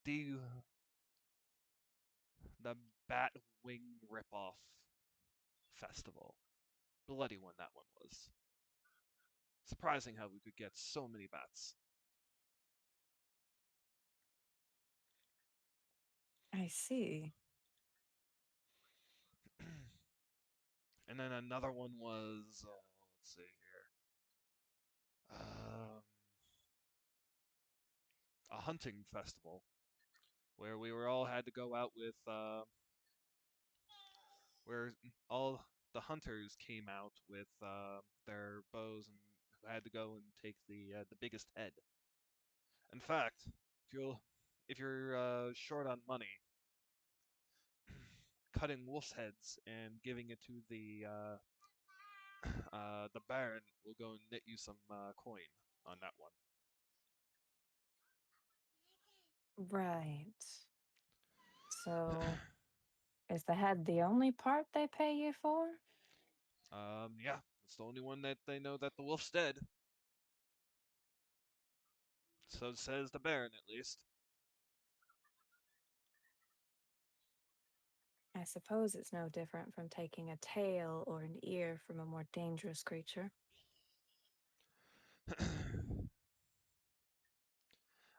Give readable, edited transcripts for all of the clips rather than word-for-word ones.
the the Bat Wing ripoff festival. Bloody one that one was. Surprising how we could get so many bats. I see. And then another one was, let's see here, a hunting festival where we were all had to go out with, where all the hunters came out with their bows and had to go and take the biggest head. In fact, if you're short on money, cutting wolf's heads and giving it to the Baron will go and knit you some coin on that one. Right. So, is the head the only part they pay you for? Yeah, it's the only one that they know that the wolf's dead. So says the Baron, at least. I suppose it's no different from taking a tail or an ear from a more dangerous creature.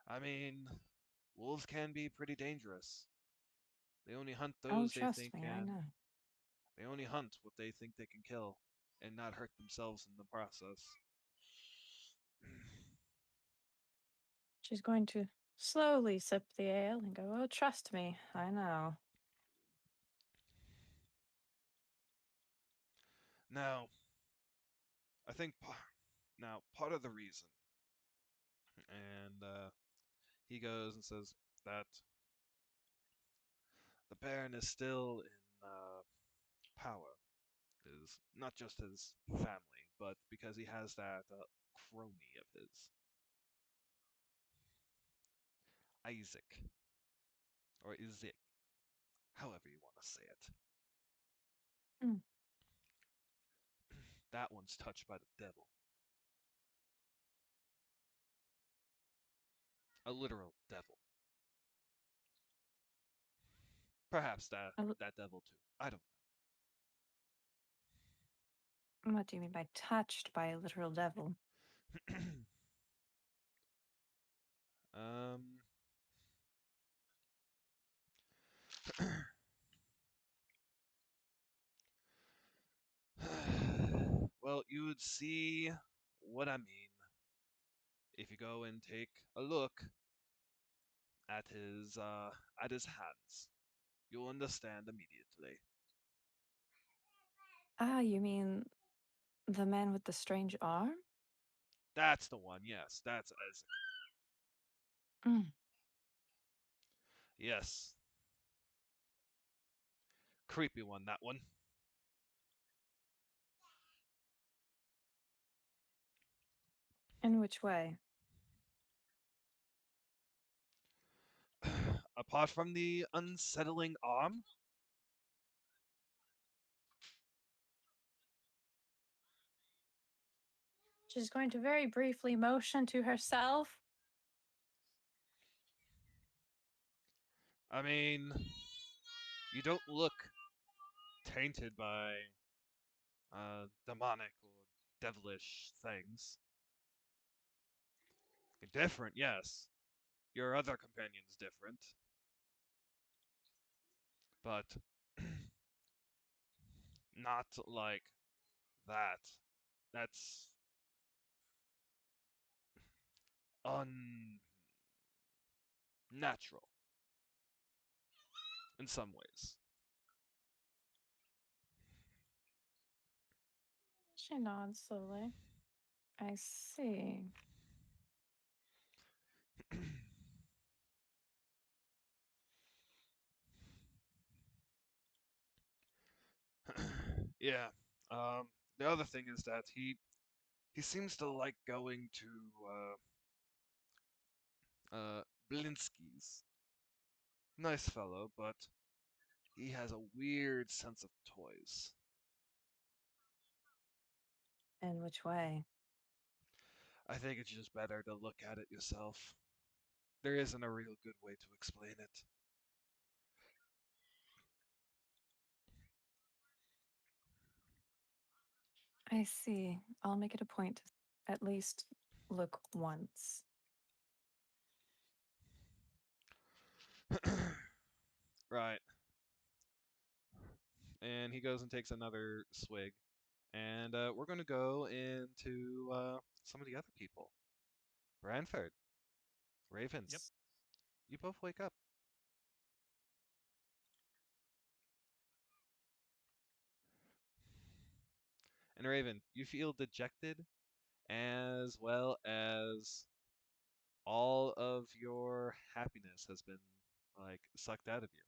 I mean, wolves can be pretty dangerous. They only hunt Oh, those they trust think me, I can. know. They only hunt what they think they can kill, and not hurt themselves in the process. She's going to slowly sip the ale and go, oh, trust me, I know. Now, I think part of the reason, and he goes and says that the Baron is still in power is not just his family, but because he has that crony of his, Isaac, or Isaac, however you want to say it. Mm. That one's touched by the devil. A literal devil. Perhaps that devil too. I don't What do you mean by touched by a literal devil? know. um, well, you would see what I mean if you go and take a look at his hands. You'll understand immediately. Ah, you mean the man with the strange arm? That's the one. Yes, that's Isaac. Mm. Yes, creepy one. That one. In which way? Apart from the unsettling arm, She's going to very briefly motion to herself. I mean, you don't look tainted by demonic or devilish things. You're different, yes. Your other companion's different, but not like that. That's unnatural in some ways. She nods slowly. I see. Yeah. Um, the other thing is that he seems to like going to Blinsky's. Nice fellow, but he has a weird sense of toys. In which way? I think it's just better to look at it yourself. There isn't a real good way to explain it. I see. I'll make it a point to at least look once. Right. And he goes and takes another swig. And we're going to go into some of the other people. Branford, Raven, Yep. you both wake up. And Raven, you feel dejected as well as all of your happiness has been like sucked out of you.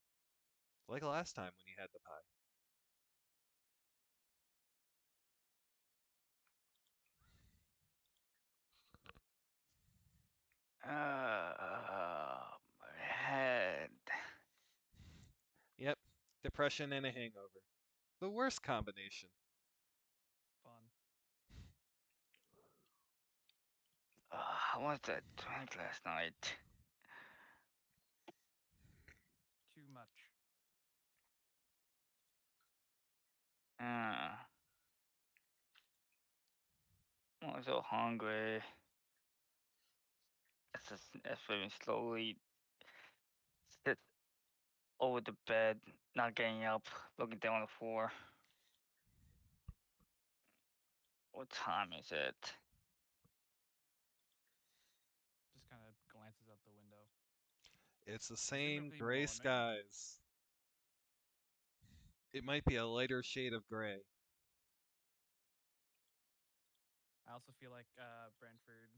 Like last time when you had the pie. My head. Yep, depression and a hangover. The worst combination. Fun. How much did I drink last night? Too much. Uh, I'm so hungry. It's very slowly sit over the bed, not getting up, looking down on the floor. What time is it? Just kind of glances out the window. It's the same Presumably gray morning. skies. It might be a lighter shade of gray. I also feel like Brentford.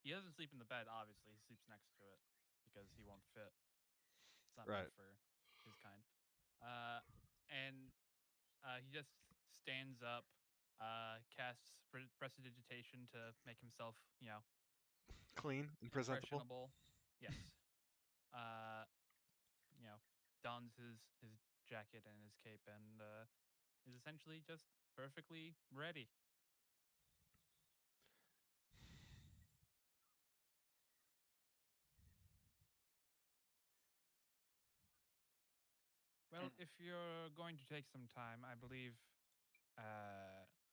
He doesn't sleep in the bed. Obviously, he sleeps next to it because he won't fit. It's not Right. meant for his kind. And he just stands up, casts prestidigitation to make himself, Clean and presentable. impressionable. Yes. Uh, dons his jacket and his cape and is essentially just perfectly ready. Well, if you're going to take some time, I believe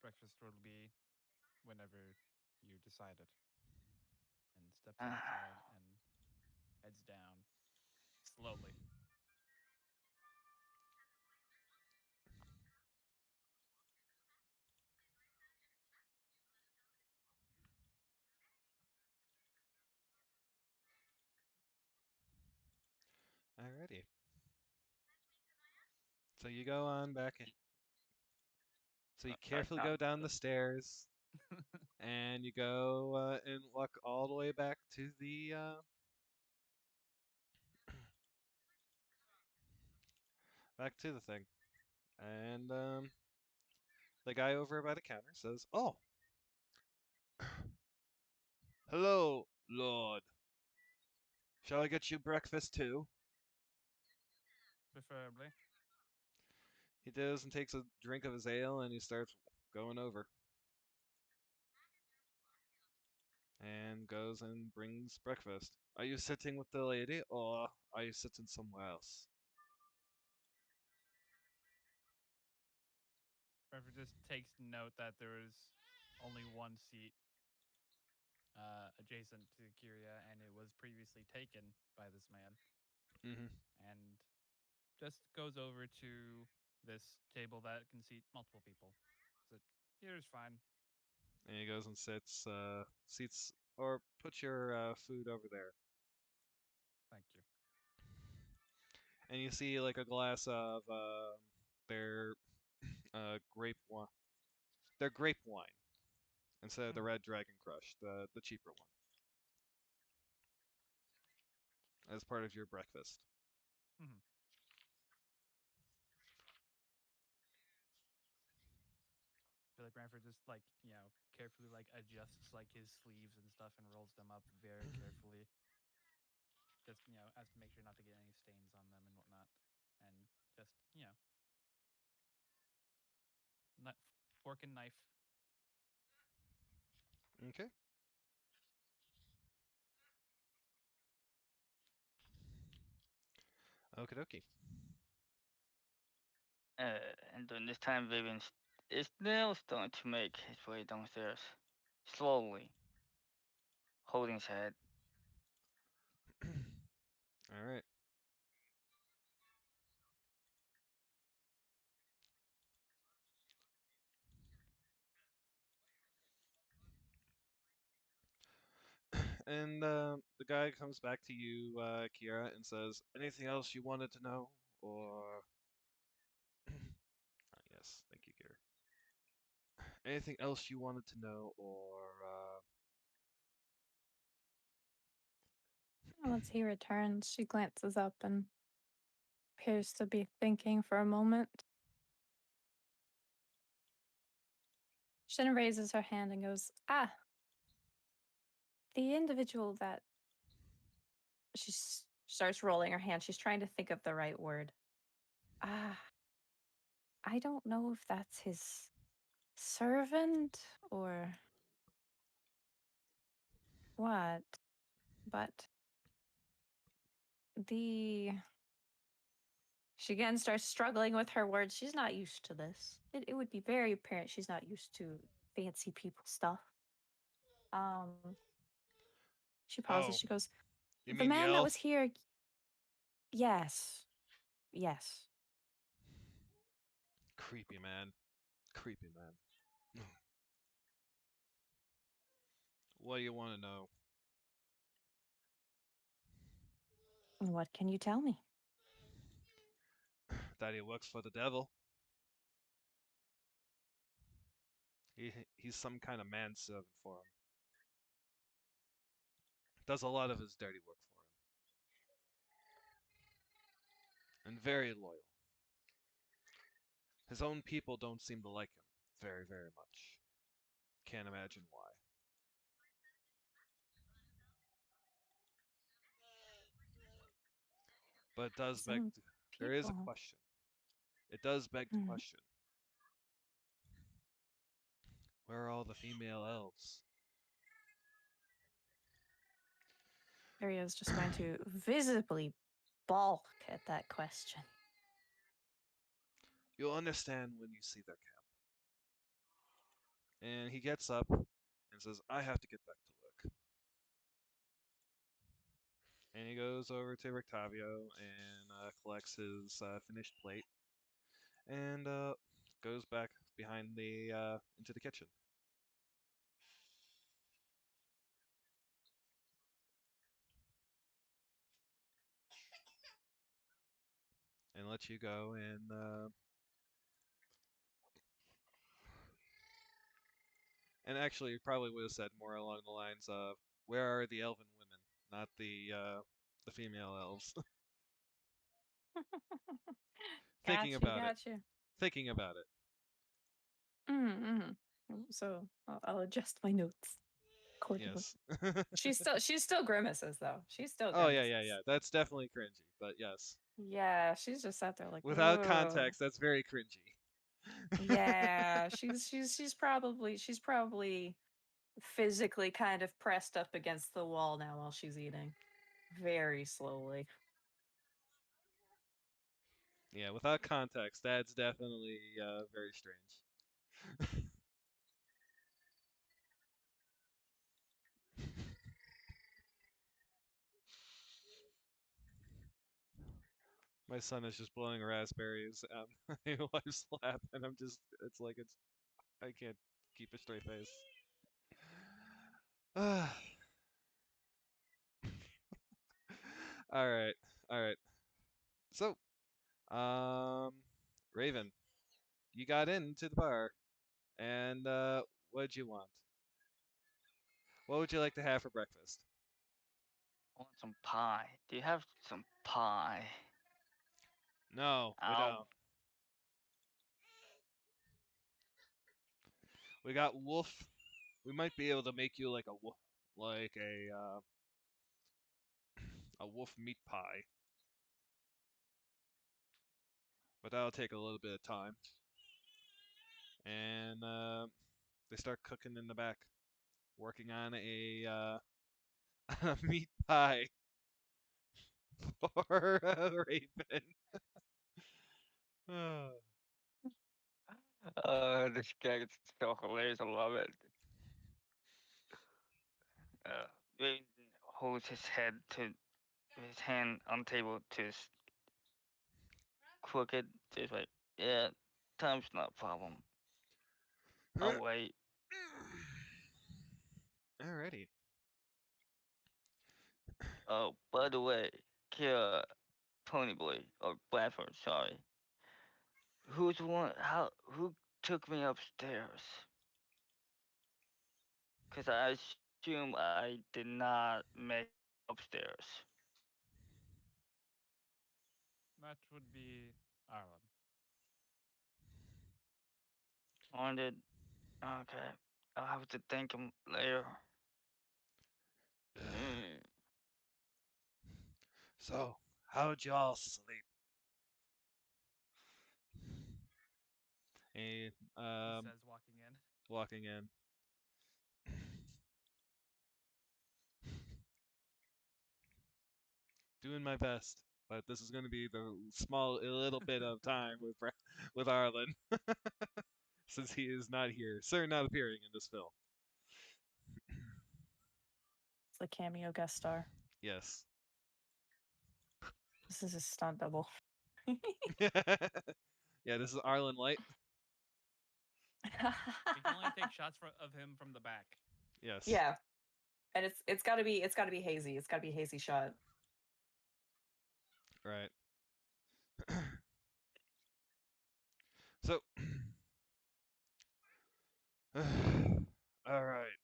breakfast will be whenever you decided. And steps outside and heads down slowly. Alrighty. So you go on back. So you carefully go down the stairs, and you go and walk all the way back to the thing. And the guy over by the counter says, "Oh, hello, Lord. Shall I get you breakfast too?" Preferably. He does and takes a drink of his ale and he starts going over. And goes and brings breakfast. Are you sitting with the lady or are you sitting somewhere else? Brentford just takes note that there is only one seat adjacent to Kyria, and it was previously taken by this man. Mm-hmm. And just goes over to this table that can seat multiple people. So here's fine. And he goes and seats, or put your food over there. Thank you. And you see like a glass of their grape wine. Their grape wine instead of the Red Dragon Crush, the cheaper one, as part of your breakfast. Mm-hmm. I feel like Brantford just carefully adjusts his sleeves and stuff and rolls them up very carefully. Just as to make sure not to get any stains on them and whatnot. And just fork and knife. Okay. Okie dokie. And during this time, Vivian is now starting to make his way downstairs, slowly, holding his head. All right. And the guy comes back to you, Kira, and says, "Anything else you wanted to know, or?" Yes, thank you, Kira. Anything else you wanted to know, or? Once he returns, she glances up and appears to be thinking for a moment. She then raises her hand and goes, "Ah, the individual that..." She starts rolling her hand. She's trying to think of the right word. Ah, I don't know if that's his servant or what, but the... She again starts struggling with her words. She's not used to this. It would be very apparent she's not used to fancy people stuff. She pauses. Oh, She goes, you "The mean the man that was elf? here..." Yes. Yes. Creepy man. Creepy man. What do you want to know? What can you tell me? That he works for the devil. He's some kind of manservant for him. Does a lot of his dirty work for him. And very loyal. His own people don't seem to like him very, very much. Can't imagine why. But it does His beg own there is a people. question. It does beg the question. Where are all the female elves? Arya is just going to visibly balk at that question. You'll understand when you see their camp. And he gets up and says, I have to get back to work. And he goes over to Rictavio and collects his finished plate and goes back behind the into the kitchen. And lets you go and actually you probably would have said more along the lines of where are the elven women, not the female elves. Thinking Gotcha, about it. gotcha. Thinking about it. Mm-hmm. So I'll adjust my notes accordingly. Yes. She's still grimaces though. She's still Oh grimaces. yeah. That's definitely cringy, but yes. Yeah, she's just sat there like, Without ugh. context, that's very cringy. Yeah, she's probably physically kind of pressed up against the wall now while she's eating, very slowly. Yeah, without context, that's definitely very strange. My son is just blowing raspberries on my wife's lap, and it's like I can't keep a straight face. All right, all right. So, um, Raven, you got into the bar, and what'd you want? What would you like to have for breakfast? I want some pie. Do you have some pie? No, we I'll. don't. We got wolf. We might be able to make you like a wolf, like a wolf meat pie, but that'll take a little bit of time. And they start cooking in the back, working on a a meat pie. for Raven. Ah. This guy is so hilarious. I love it. Raven holds his head to his hand on table to his crooked. Just like, yeah, time's not a problem. I'll wait. Alrighty. Oh, by the way, Kira, Ponyboy, or Bradford, sorry. Who's one? How? Who took me upstairs? Cause I assume I did not make upstairs. That would be Arlen. On it. Okay. I'll have to thank him later. Mm. So, how'd y'all sleep? And He says, walking in. walking in. Doing my best, but this is going to be the a little bit of time with with Arlen, since he is not here, sir, not appearing in this film. It's the cameo guest star. Yes. This is a stunt double. Yeah, this is Arlen Light. We can only take shots of him from the back. Yes. Yeah, and it's got to be hazy. It's got to be a hazy shot. Right. So, all right.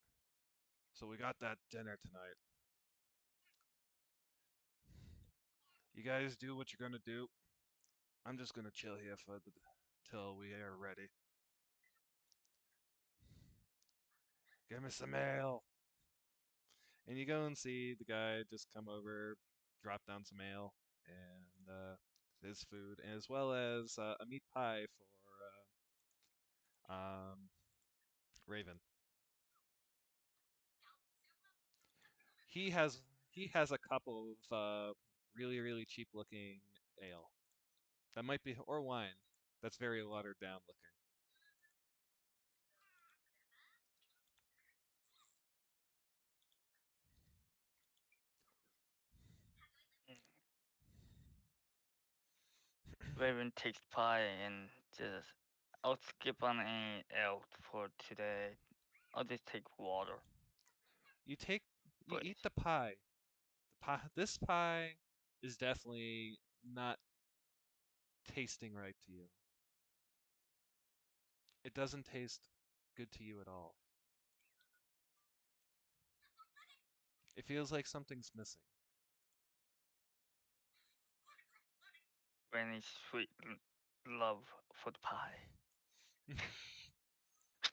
So we got that dinner tonight. You guys do what you're gonna do. I'm just gonna chill here till we are ready. Give me some mail. And you go and see the guy just come over, drop down some mail and his food, as well as a meat pie for Raven. He has he has a couple of really cheap looking ale. That might be or wine. That's very watered down looking. Raven takes pie and just. I'll skip on any else for today. I'll just take water, You please. eat the pie. This pie is definitely not tasting right to you. It doesn't taste good to you at all. It feels like something's missing. Granny's sweet love for the pie.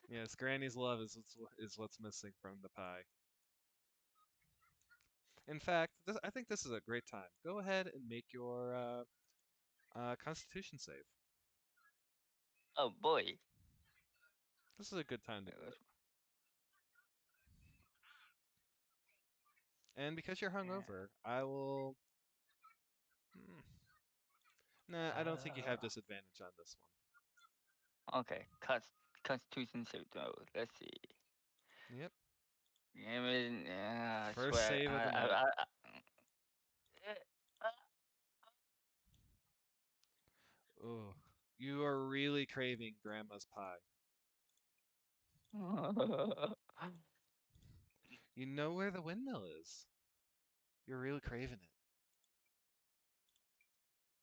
Yes, Granny's love is what's missing from the pie. In fact, I think this is a great time. Go ahead and make your Constitution save. Oh boy. This is a good time to do it. And because you're hungover, I will. Hmm, nah, I don't think you have disadvantage on this one. Okay, Constitution save throw. Let's see. Yep. I First swear. save of the night. Oh, you are really craving Grandma's pie. You know where the windmill is. You're really craving it.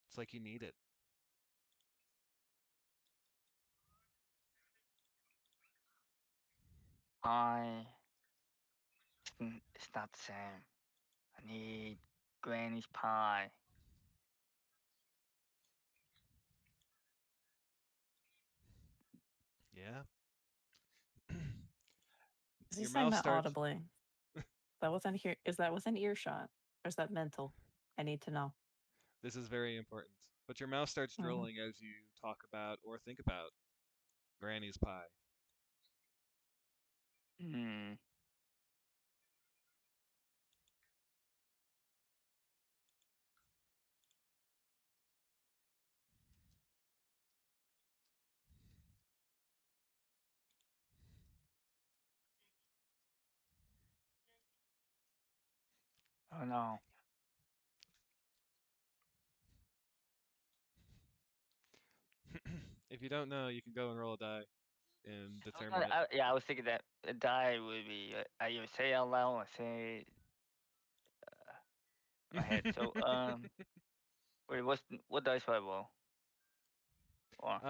It's like you need it. Pie. It's not the same. I need Granny's pie. Yeah. Is he Your saying mouth that starts. audibly? That wasn't here. Is that within earshot, or is that mental? I need to know. This is very important. But your mouth starts drooling as you talk about or think about Granny's pie. Hmm. Oh no. If you don't know, you can go and roll a die and I was determine gonna- it. yeah, I was thinking that a die would be. I either say it out loud or say it in my head. So wait, what dice do I roll? Or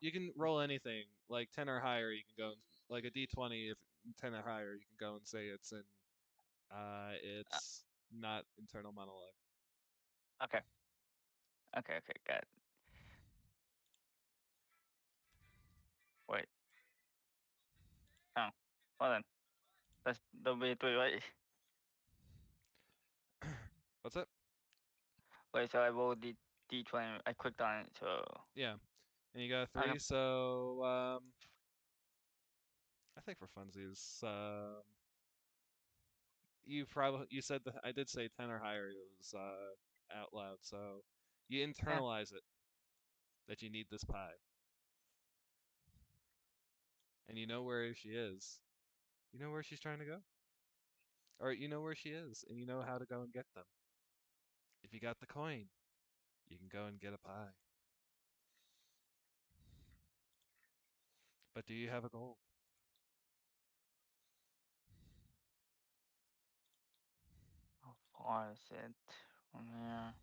You can roll anything like 10 or higher. You can go like a d20. If 10 or higher, you can go and say it's not internal monologue. okay, okay, got it. Wait, oh, well then, that'll be a 3, right? What's it? Wait, so I rolled D20. I clicked on it, so Yeah, and you got a okay. 3. So I think for funsies, you said that I did say 10 or higher. It was out loud. So you Yeah. internalize it that you need this pie, and you know where she is. You know where she's trying to go, or you know where she is, and you know how to go and get them. If you got the coin, you can go and get a pie. But do you have a gold? How far is it from here?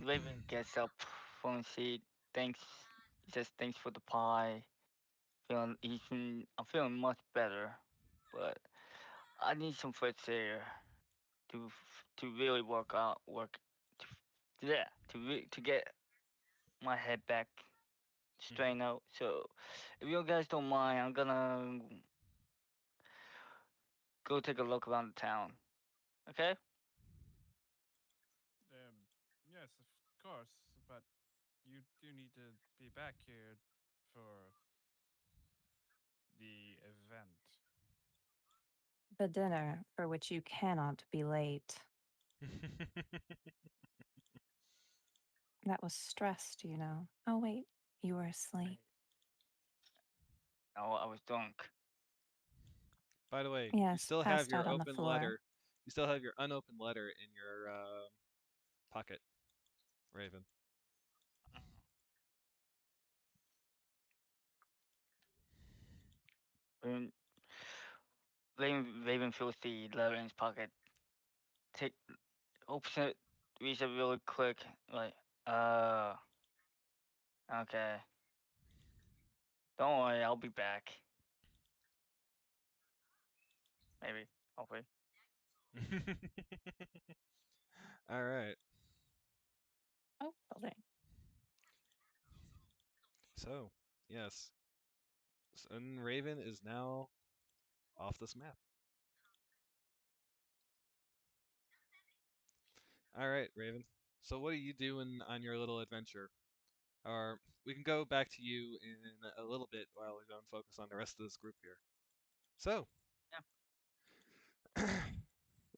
Raven gets up from his seat. Thanks. He says thanks for the pie. I'm feeling much better, but I need some fresh air to really yeah, to get my head back straightened out. So, if you guys don't mind, I'm gonna go take a look around the town. Okay? Yes, of course, but you do need to be back here for the event. The dinner for which you cannot be late. That was stressed, you know. Oh, wait, you were asleep. Oh, I was drunk. By the way, you Yes, still have passed out your on the open floor. letter. You still have your unopened letter in your pocket, Raven. Raven, Raven feels the letter in his pocket. Take, opens it, reads it really quick. Like, uh, okay. Don't worry, I'll be back. Maybe, hopefully. All right. Oh, building. So, yes. And Raven is now off this map. All right, Raven. So what are you doing on your little adventure? Or we can go back to you in a little bit while we go and focus on the rest of this group here. So,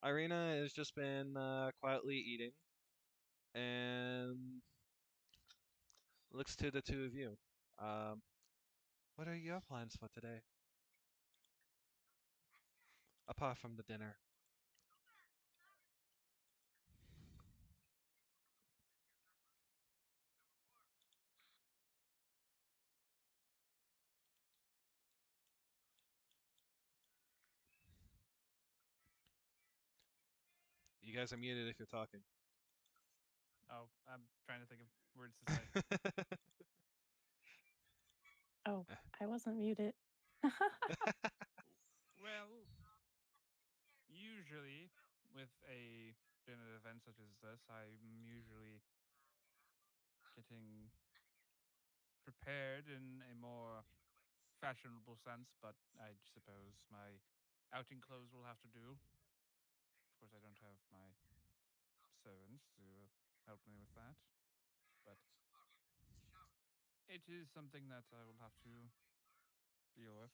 Irina has just been quietly eating and looks to the two of you. Um, what are your plans for today? Apart from the dinner. You guys are muted if you're talking. Oh, I'm trying to think of words to say. Oh, I wasn't muted. Well, usually with a dinner event such as this, I'm usually getting prepared in a more fashionable sense, but I suppose my outing clothes will have to do. Of course, I don't have my servants to help me with that, but it is something that I will have to deal with.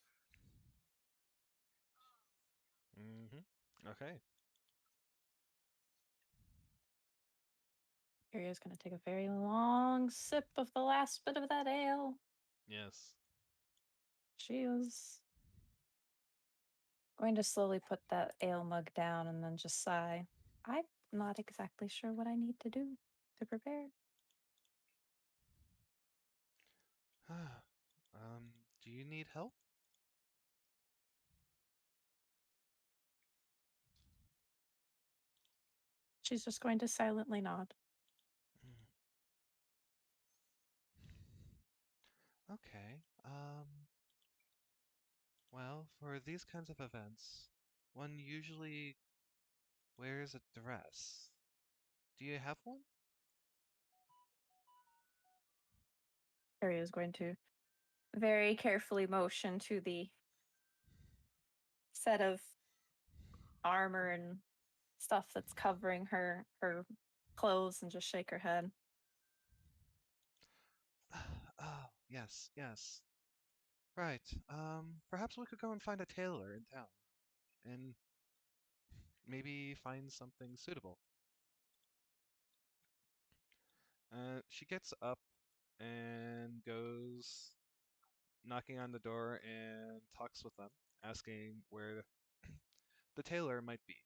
Mm-hmm. Okay. Aria's gonna take a very long sip of the last bit of that ale. Yes. She was going to slowly put that ale mug down and then just sigh. I'm not exactly sure what I need to do to prepare. Do you need help? She's just going to silently nod. Okay. Well, for these kinds of events, one usually wears a dress. Do you have one? Aria is going to very carefully motion to the set of armor and stuff that's covering her clothes and just shake her head. Oh, yes, yes. Right. Perhaps we could go and find a tailor in town and maybe find something suitable. She gets up and goes knocking on the door and talks with them, asking where the tailor might be.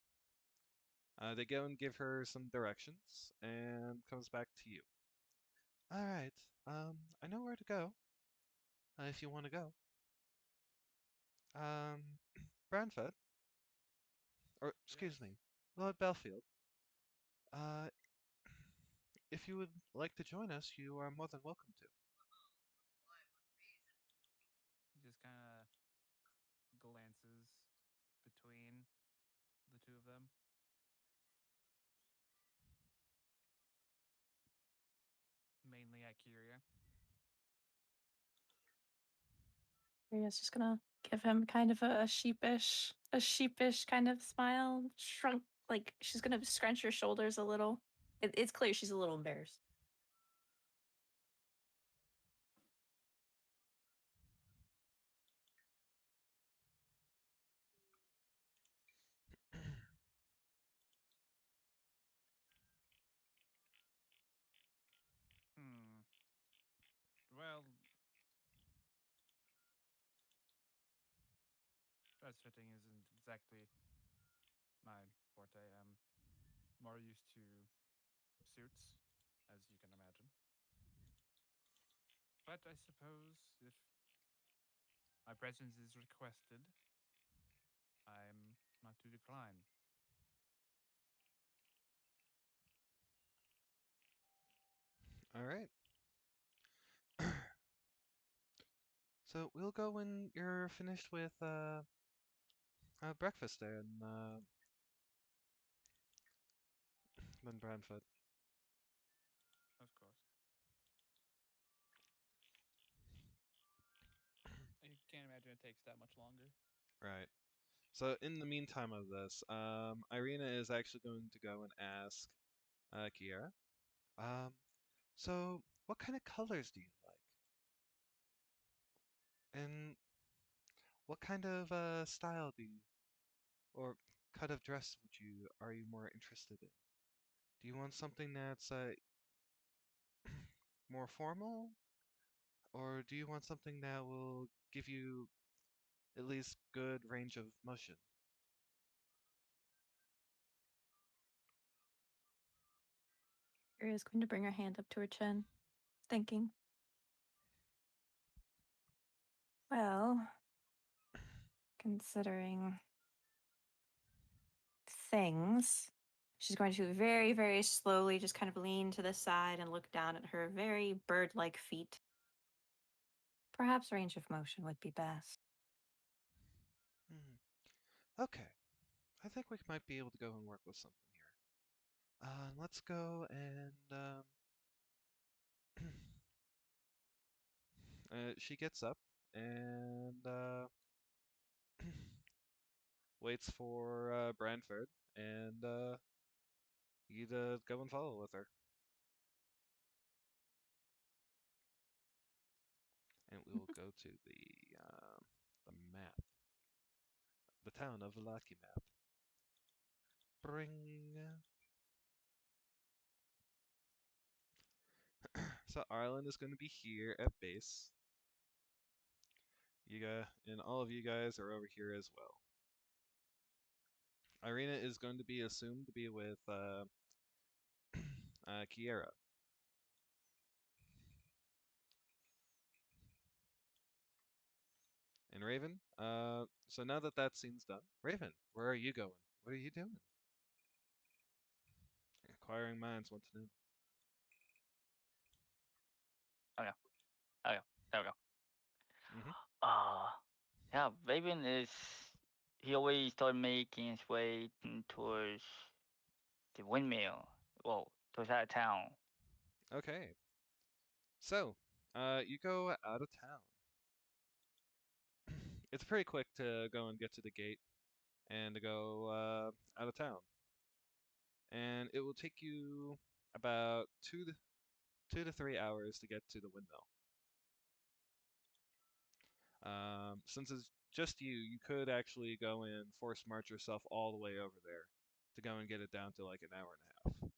They go and give her some directions and comes back to you. All right. I know where to go if you want to go. Branford, or excuse Yes. me, Lord Belfield. Uh, if you would like to join us, you are more than welcome to. He just kind of glances between the two of them. Mainly at Kyria. Aria's just gonna give him kind of a sheepish kind of smile. Shrunk, like she's gonna scrunch her shoulders a little. It's clear she's a little embarrassed. Hmm. Well, dress fitting isn't exactly my forte. I'm more used to suits, as you can imagine. But I suppose if my presence is requested, I'm not to decline. All right. So we'll go when you're finished with breakfast there, and then Branford. Of course. I can't imagine it takes that much longer. Right. So in the meantime of this, Irina is actually going to go and ask Kiera. Um, so what kind of colors do you like? And what kind of style do you, or cut of dress are you more interested in? Do you want something that's more formal, or do you want something that will give you at least good range of motion? Aria's going to bring her hand up to her chin, thinking. Well, considering things, she's going to very, very slowly just kind of lean to the side and look down at her very bird-like feet. Perhaps range of motion would be best. Okay, I think we might be able to go and work with something here. Let's go and she gets up and waits for Branford and you to go and follow with her. And we will go to the map, the town of Velaki map. Bring. So Arlen is going to be here at base. And all of you guys are over here as well. Irina is going to be assumed to be with Kiera. And Raven, so now that that scene's done, Raven, where are you going? What are you doing? Inquiring minds want to know. Okay, there we go. Mhm. Yeah, Raven is. He always started making his way towards the windmill. Well, towards that town. Okay. So, you go out of town. It's pretty quick to go and get to the gate and to go out of town. And it will take you about 2 to 3 hours to get to the windmill. Since it's just you, you could actually go and force march yourself all the way over there to go and get it down to like an hour and a half.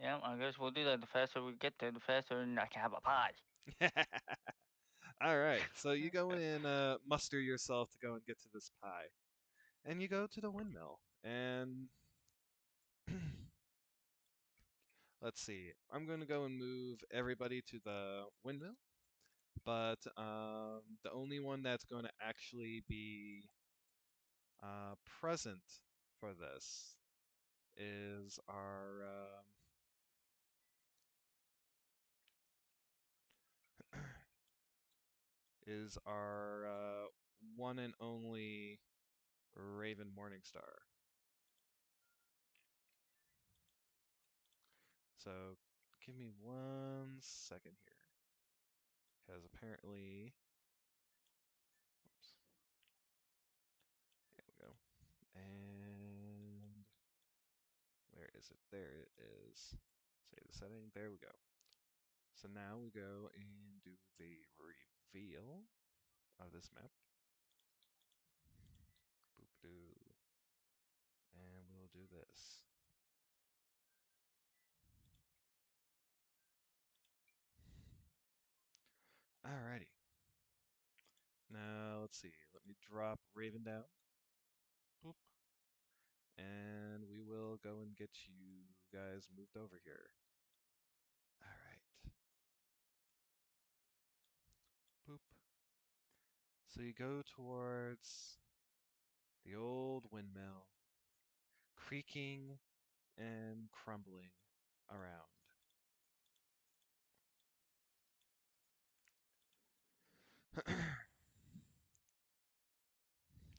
Yeah, I guess we'll do that. The faster we get there, the faster I can have a pie. All right, so you go and muster yourself to go and get to this pie, and you go to the windmill, and let's see. I'm going to go and move everybody to the windmill, but the only one that's going to actually be present for this is our one and only Raven Morningstar. So give me 1 second here, because apparently, oops, there we go. And where is it? There it is. Save the setting. There we go. So now we go and do the reveal of this map. Boop-doo. And we'll do this. Alrighty. Now let's see. Let me drop Raven down. Boop. And we will go and get you guys moved over here. Alright. Boop. So you go towards the old windmill, creaking and crumbling around.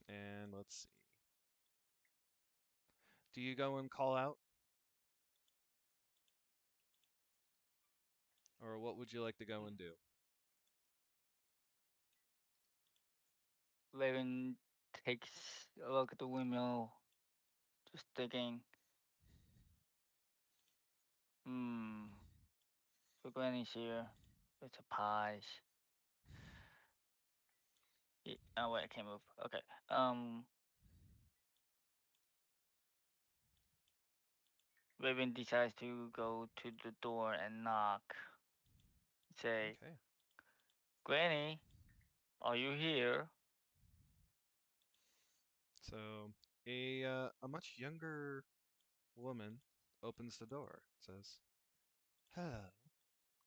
And let's see. Do you go and call out? Or what would you like to go and do? Raven takes a look at the windmill, just thinking, so Granny's here. It's a pies. Oh wait, I can't move. Okay. Raven decides to go to the door and knock. Say, Okay. Granny, are you here? So a much younger woman opens the door. Says, "Hello,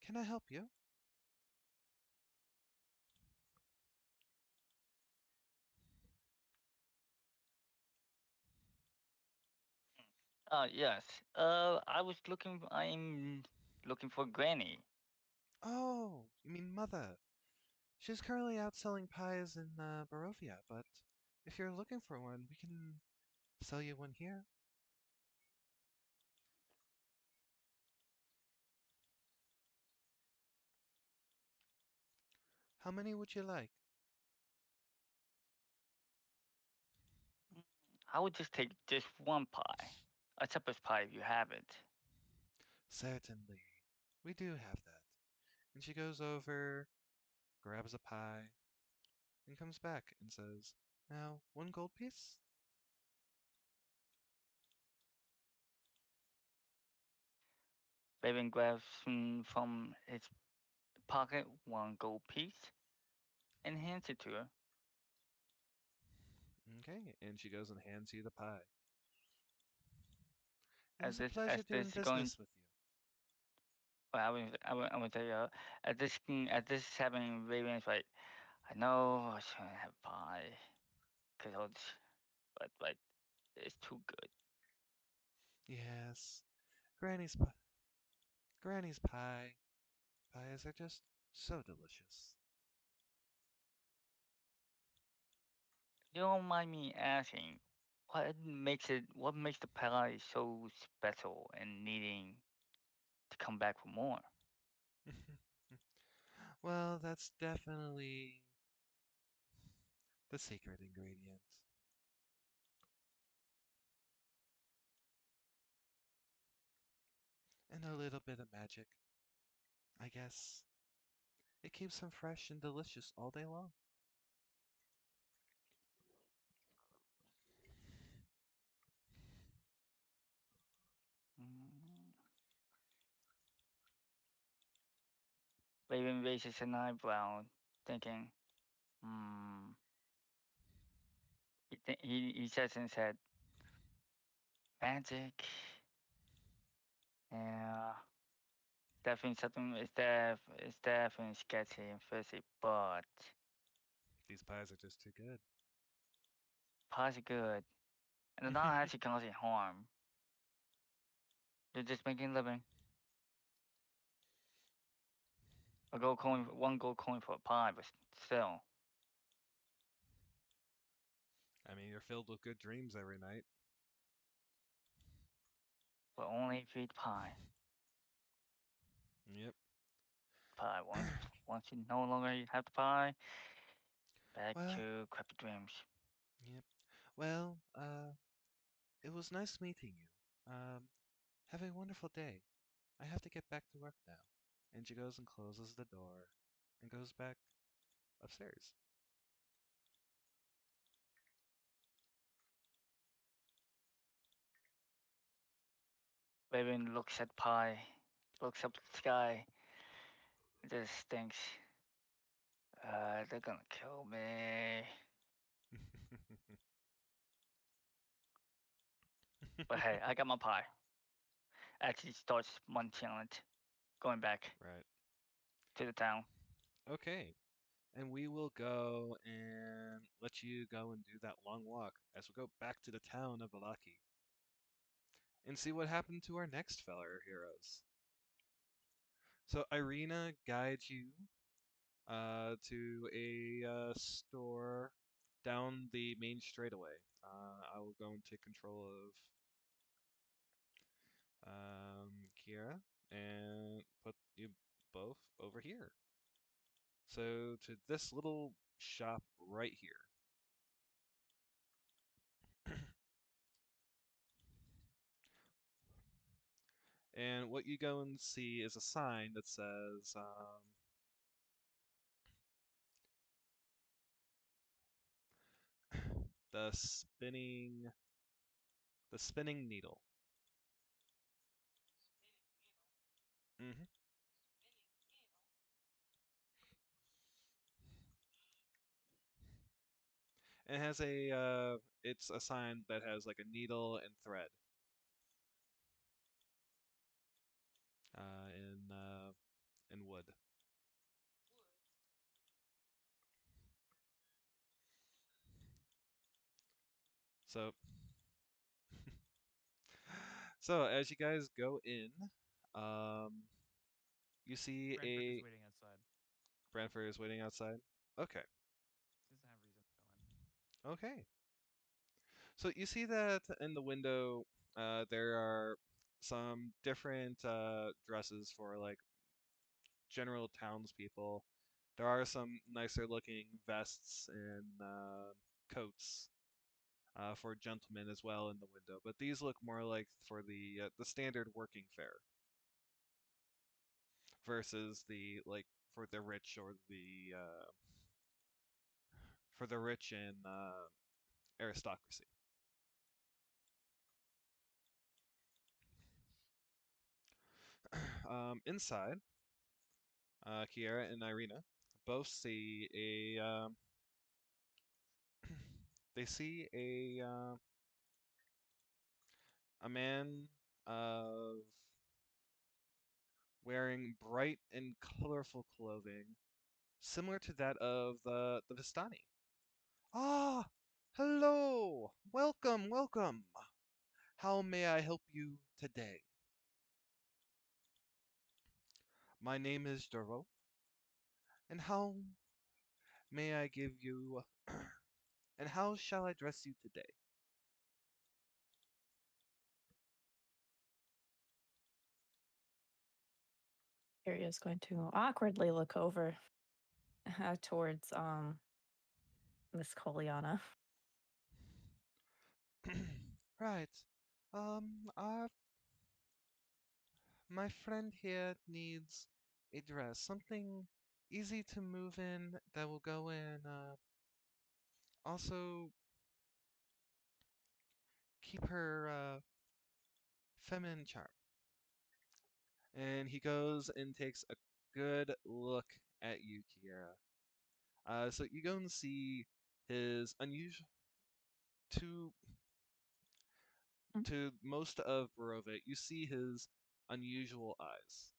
can I help you?" Yes. I'm looking for Granny. Oh, you mean Mother? She's currently out selling pies in Barovia, but if you're looking for one, we can sell you one here. How many would you like? I would just take just one pie. A shepherd's pie if you have it. Certainly. We do have that. And she goes over, grabs a pie, and comes back and says, Now, 1 gold piece? Raven grabs from his pocket 1 gold piece and hands it to her. Okay, and she goes and hands you the pie. It As was a this pleasure as doing this going, business with you. well, I would say at this having Raven's like, I know I shouldn't have pie, but it's too good. Yes, Granny's pie. Granny's pie. Pies are just so delicious. You don't mind me asking, what makes the pie so special and needing to come back for more? Well, that's definitely the secret ingredient. And a little bit of magic, I guess. It keeps them fresh and delicious all day long. Mm. Raven raises an eyebrow, thinking, hmm. He says in his head, magic. Yeah, definitely something is definitely sketchy and fishy, but These pies are just too good. pies are good. And they're not actually causing harm. They're just making a living. A gold coin, 1 gold coin for a pie, but still. I mean, you're filled with good dreams every night. But only if you eat pie. Yep. Pie. Once you no longer have the pie, back Well, to crappy dreams. yep. Well, it was nice meeting you. Have a wonderful day. I have to get back to work now. And she goes and closes the door and goes back upstairs. Raven looks at pie, looks up at the sky, just thinks, they're gonna kill me. But hey, I got my pie. Actually starts munching on it, going back Right. to the town. Okay. And we will go and let you go and do that long walk as we go back to the town of Valaki and see what happened to our next feller heroes. So Irina guides you to a store down the main straightaway. I will go and take control of Kira and put you both over here. So to this little shop right here. And what you go and see is a sign that says the spinning needle. hmm It has a it's a sign that has like a needle and thread in wood. So so as you guys go in, um, you see Branford is a waiting outside. Brantford is waiting outside. Okay, He doesn't have reason to go in. okay. So you see that in the window, there are some different dresses for like general townspeople. There are some nicer looking vests and coats for gentlemen as well in the window, but these look more like for the standard working fare versus the like for the rich or the for the rich and aristocracy. Inside, Kiera and Irina both see they see a man of wearing bright and colorful clothing, similar to that of the Vistani. Ah, hello, welcome, welcome. How may I help you today? My name is Duro, and how may I give you, and how shall I dress you today? Aria's going to awkwardly look over towards Miss Coliana. Right. Our my friend here needs a dress, something easy to move in that will go in. Also keep her feminine charm. And he goes and takes a good look at you, Kiera. So you go and see his unusual to to most of Barovia, you see his unusual eyes.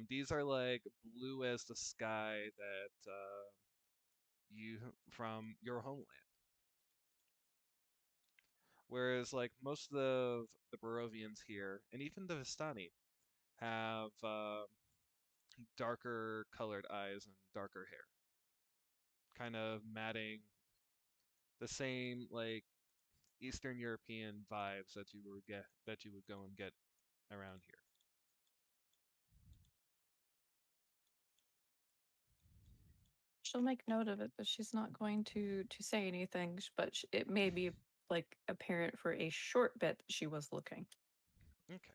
These are like blue as the sky that you from your homeland. Whereas like most of the Barovians here, and even the Vistani, have darker colored eyes and darker hair, kind of matting the same like Eastern European vibes that you would go and get around here. She'll make note of it, but she's not going to say anything. But it may be like apparent for a short bit that she was looking. Okay.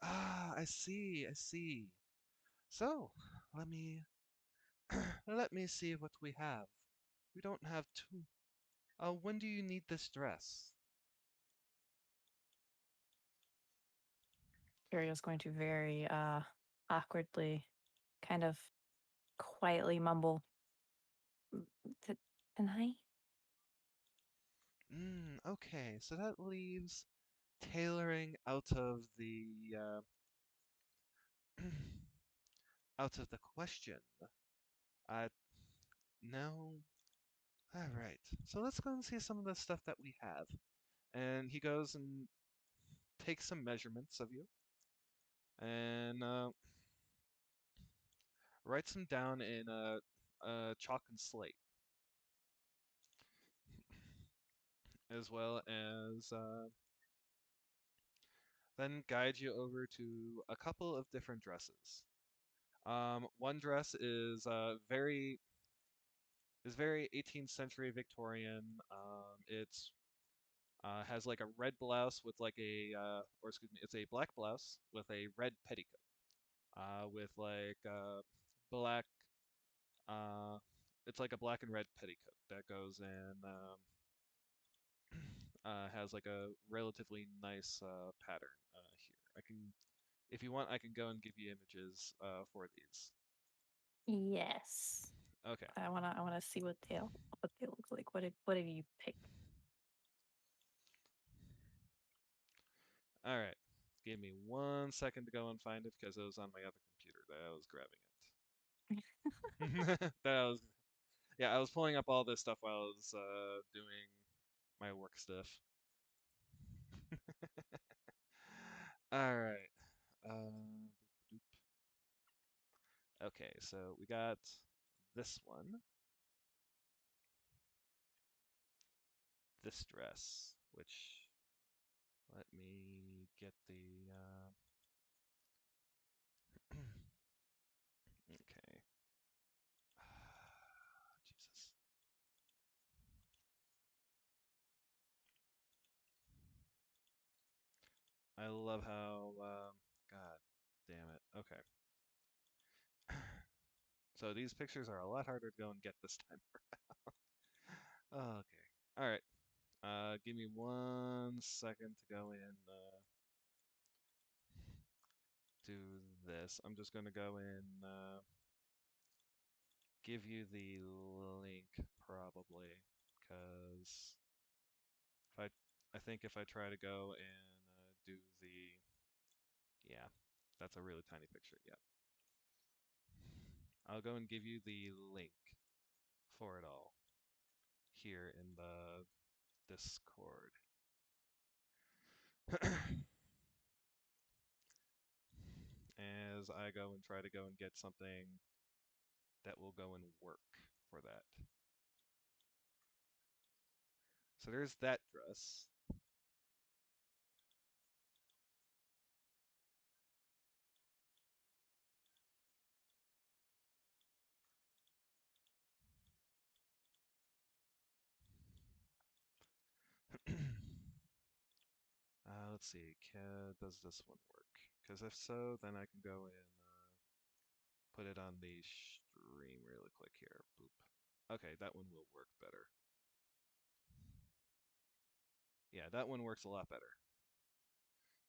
Ah, I see, I see. So, let me let me see what we have. We don't have too. When do you need this dress? Aria's going to very awkwardly, kind of quietly mumble, Tonight? Okay, so that leaves tailoring out of the out of the question. Uh, no. All right. So let's go and see some of the stuff that we have. And he goes and takes some measurements of you and writes them down in a chalk and slate, as well as then guides you over to a couple of different dresses. One dress is very 18th century Victorian. It's has like a red blouse with like or excuse me, it's a black blouse with a red petticoat, with like black, uh, it's like a black and red petticoat that goes in, has like a relatively nice pattern here. I can, if you want, I can go and give you images for these. Yes. Okay. I wanna see what they look like. What did you pick? All right. Give me 1 second to go and find it because it was on my other computer that I was grabbing it. that I was, yeah, I was pulling up all this stuff while I was doing my work stuff. All right. Boop-a-doop. Okay, so we got this one, this dress, which let me get the. Okay. Jesus. I love how. God damn it. Okay. So these pictures are a lot harder to go and get this time around. Okay. All right. Give me 1 second to go in. Do this. I'm just gonna go in. Give you the link probably, because if I think if I try to go and do the, yeah, that's a really tiny picture. Yeah. I'll go and give you the link for it all here in the Discord. As I go and try to go and get something that will go and work for that. So there's that dress. Let's see, does this one work? Because if so, then I can go and put it on the stream really quick here. Boop. Okay, that one will work better. Yeah, that one works a lot better.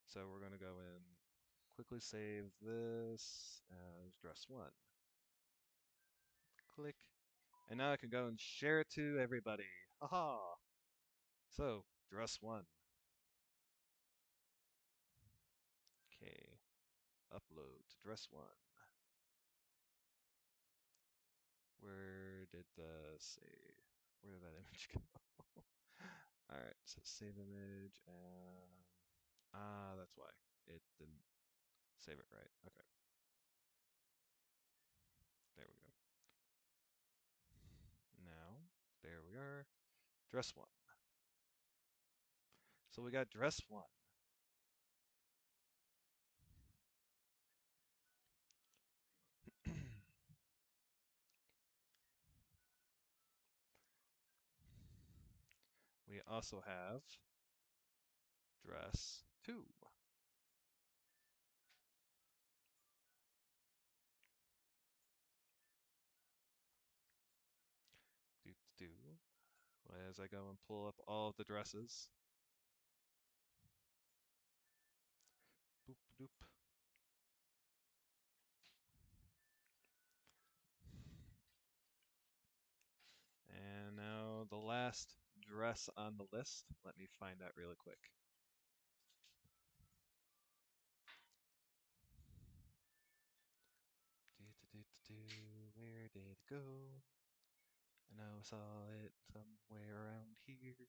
So we're going to go and quickly save this as dress 1. Click. And now I can go and share it to everybody. Haha! So, dress 1. Okay. Upload to dress 1. Where did the save? Where did that image go? Alright, so save image. That's why. It didn't save it right. Okay. There we go. Now, there we are. Dress 1. So we got dress 1. We also have dress 2. Do. As I go and pull up all of the dresses. Boop doop. And now the last dress on the list. Let me find that really quick. Where did it go? I know I saw it somewhere around here.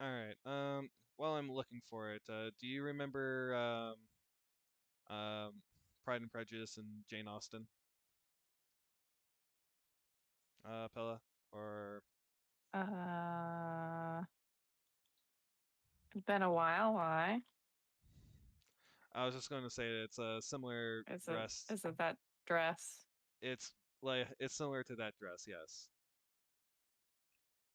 All right. While I'm looking for it, do you remember Pride and Prejudice and Jane Austen? Pella, or It's been a while. Why? I was just going to say it's a similar dress. Is it that dress? It's similar to that dress, yes.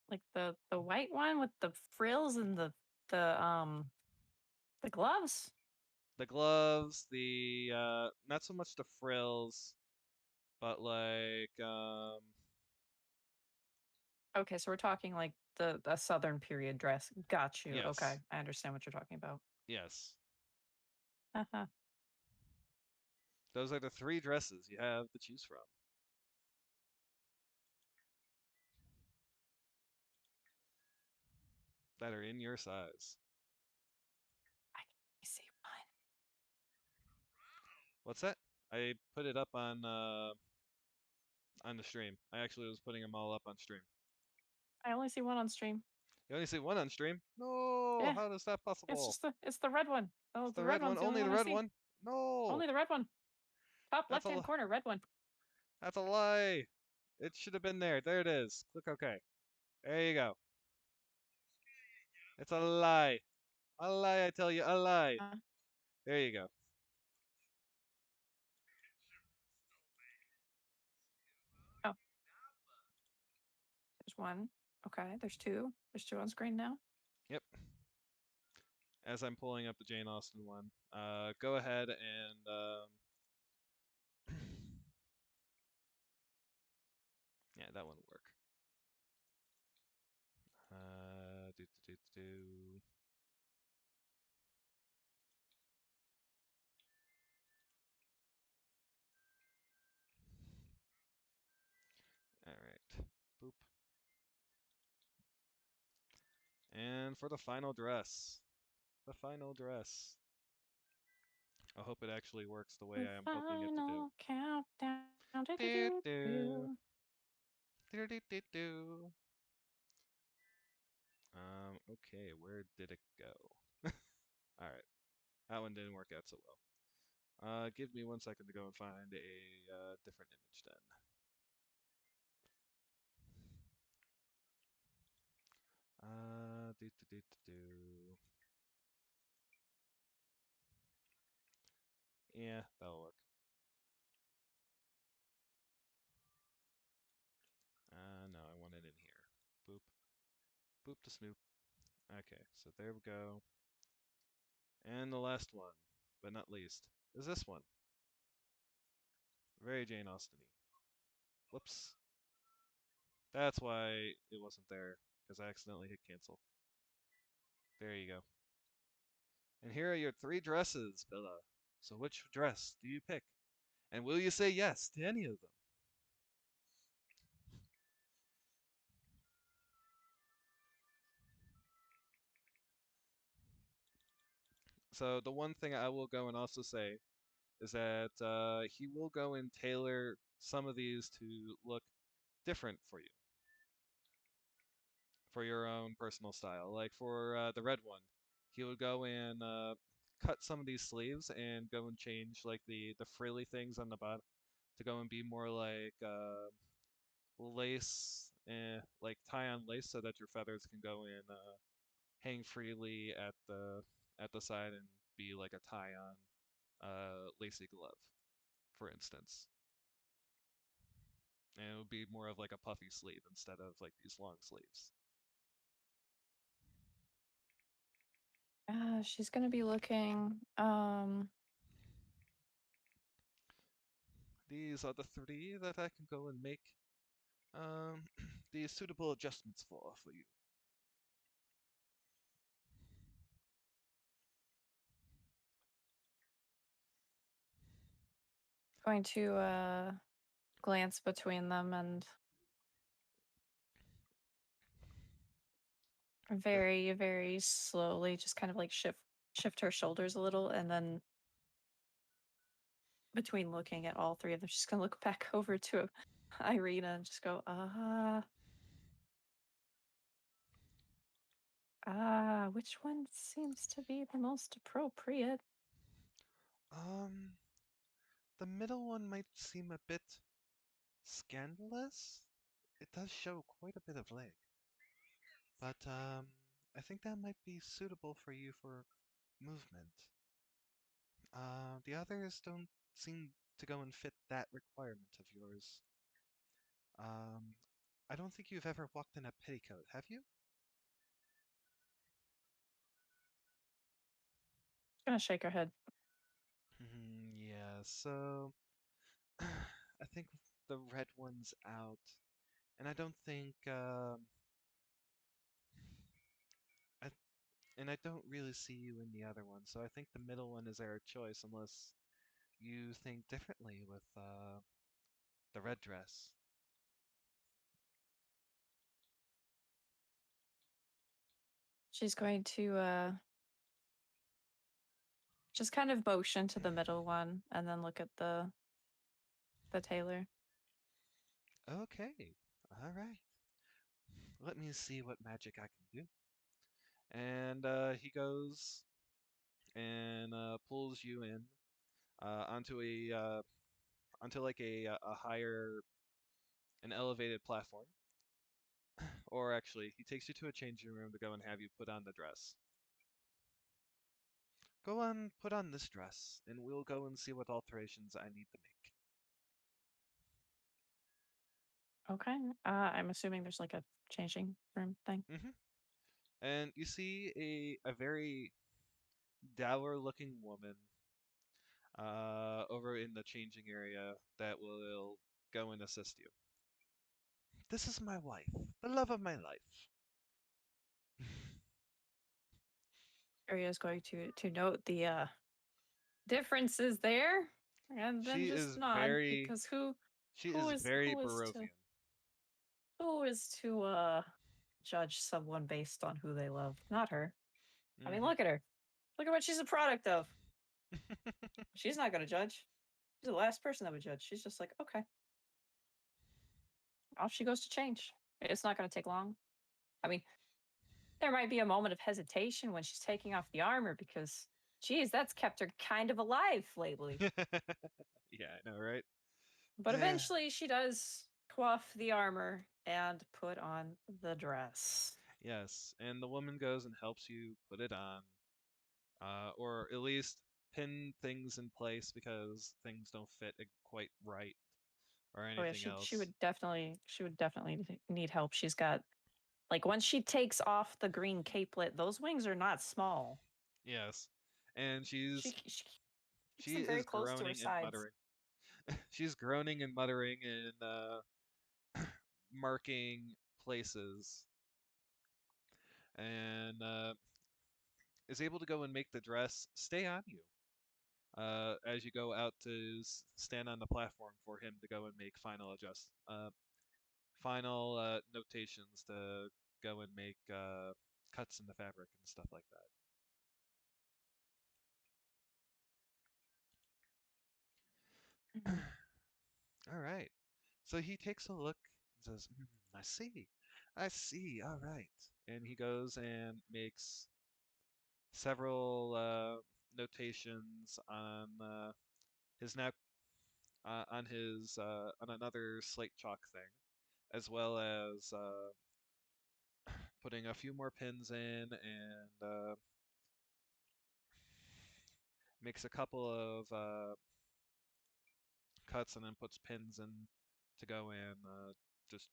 Like the white one with the frills and the gloves? The gloves, the not so much the frills, but like Okay, so we're talking like the southern period dress. Got you. yes. Okay, I understand what you're talking about. Yes. Uh-huh. Those are the 3 dresses you have to choose from. That are in your size. I see one. What's that? I put it up on the stream. I actually was putting them all up on stream. I only see one on stream. You only see one on stream? No, Yeah. how is that possible? It's the red one. Oh, It's the red one. one's the Only only the one I red see. one? No. Only the red one. Top That's left-hand corner, red one. That's a lie. It should have been there. There it is. Click OK. There you go. It's a lie. A lie, I tell you. A lie. There you go. Oh. There's one. Okay, there's 2. There's 2 on screen now. Yep. as I'm pulling up the Jane Austen one, go ahead and yeah, that one will work. Do. All right. Boop. And for the final dress. The final dress. I hope it actually works the way The I am hoping it to do. final countdown. Do, do. Do-do-do-do. Do. Okay, where did it go? Alright, that one didn't work out so well. Give me 1 second to go and find a different image then. Do. Yeah, that'll work. No, I want it in here. Boop. Boop to snoop. Okay, so there we go. And the last one, but not least, is this one. Very Jane Austen-y. Whoops. That's why it wasn't there, because I accidentally hit cancel. There you go. And here are your 3 dresses, Pilla. So which dress do you pick? And will you say yes to any of them? So the one thing I will go and also say is that he will go and tailor some of these to look different for you, for your own personal style. Like for the red one, he would go and cut some of these sleeves and go and change like the frilly things on the bottom to go and be more like lace and like tie on lace so that your feathers can go and hang freely at the side and be like a tie on lacy glove, for instance. And it would be more of like a puffy sleeve instead of like these long sleeves. She's gonna be looking. These are the 3 that I can go and make the suitable adjustments for you. Going to glance between them and very, very slowly just kind of like shift her shoulders a little, and then between looking at all 3 of them, she's gonna look back over to Irina and just go, which one seems to be the most appropriate? Um, the middle one might seem a bit scandalous. It does show quite a bit of leg. But I think that might be suitable for you for movement. The others don't seem to go and fit that requirement of yours. Um, I don't think you've ever walked in a petticoat, have you? Gonna shake her head. Yeah, so I think the red one's out, and I don't think I and I don't really see you in the other one, so I think the middle one is our choice, unless you think differently with the red dress. She's going to just kind of motion to the middle one and then look at the tailor. Okay, all right. Let me see what magic I can do. And he goes and pulls you in onto onto like a higher, an elevated platform. Or actually, he takes you to a changing room to go and have you put on the dress. Go on, put on this dress, and we'll go and see what alterations I need to make. Okay. I'm assuming there's like a changing room thing. And you see a very dour looking woman over in the changing area that will go and assist you. This is my wife, the love of my life. Arya is going to note the differences there, and then She just is nod very because who she who is is very who is to Barovian. who is to judge someone based on who they love? Not her. I mean, Mhm. look at her. Look at what she's a product of. She's not going to judge. She's the last person that would judge. She's just like, okay. Off she goes to change. It's not going to take long. I mean, there might be a moment of hesitation when she's taking off the armor because, geez, that's kept her kind of alive lately. Yeah, I know, right? But eventually she does quaff the armor and put on the dress. Yes, and the woman goes and helps you put it on, or at least pin things in place because things don't fit quite right or Oh yeah, anything she else. would definitely need help. She's got like once she takes off the green capelet, those wings are not small. Yes, and She keeps she them very is close to her groaning and sides. muttering. She's groaning and muttering and marking places, and is able to go and make the dress stay on you. As you go out to stand on the platform for him to go and make final notations to go and make cuts in the fabric and stuff like that. Mhm. All right. So he takes a look and says, I see. I see. All right. And he goes and makes several notations on his now on another slate chalk thing, as well as putting a few more pins in and makes a couple of cuts and then puts pins in to go in, just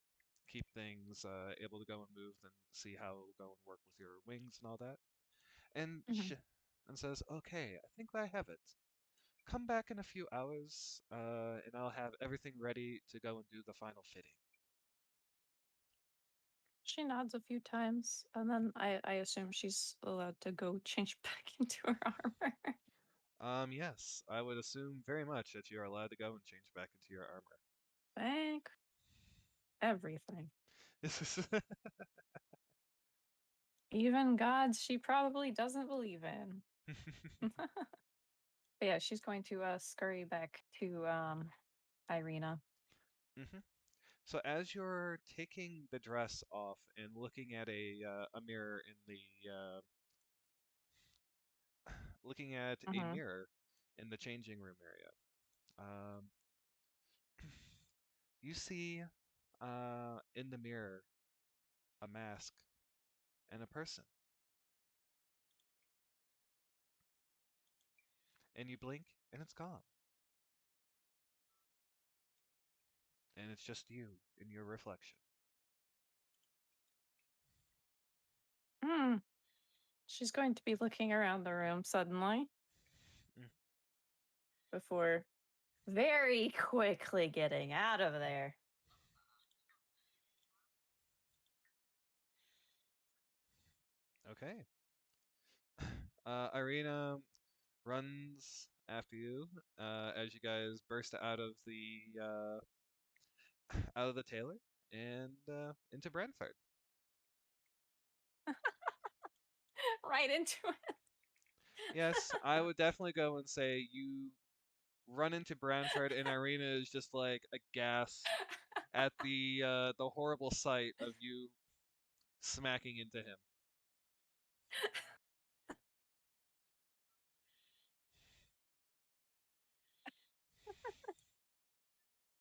keep things able to go and move and see how it'll go and work with your wings and all that. And Mhm. and says, "Okay, I think I have it. Come back in a few hours, and I'll have everything ready to go and do the final fitting." She nods a few times, and then I assume she's allowed to go change back into her armor. Yes, I would assume very much that you're allowed to go and change back into your armor. Thank everything. Even gods she probably doesn't believe in. But yeah, she's going to scurry back to Irina. hmm So as you're taking the dress off and looking at a mirror in the looking at a Mm-hmm. mirror in the changing room area, um, you see in the mirror a mask and a person, and you blink and it's gone, and it's just you in your reflection. Hmm. She's going to be looking around the room suddenly Mm, before very quickly getting out of there. Okay. Irina runs after you as you guys burst out of the tailor and into Brantford. Right into it. Yes, I would definitely go and say you run into Brantford, and Irina is just like aghast at the horrible sight of you smacking into him.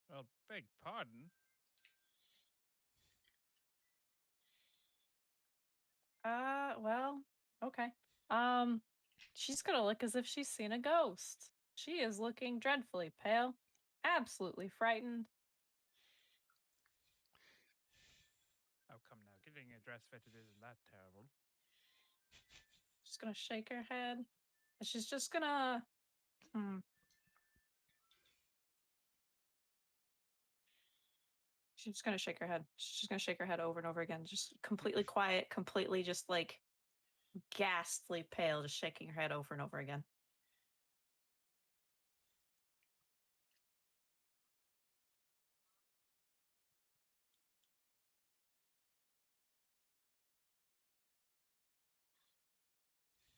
Well, beg pardon. Well, okay. Um, she's gonna look as if she's seen a ghost. She is looking dreadfully pale, absolutely frightened. Oh, come now. Getting a dress fitted isn't that terrible. She's gonna shake her head. She's just gonna. She's just gonna shake her head. She's just gonna shake her head over and over again. Just completely quiet, completely just like ghastly pale, just shaking her head over and over again.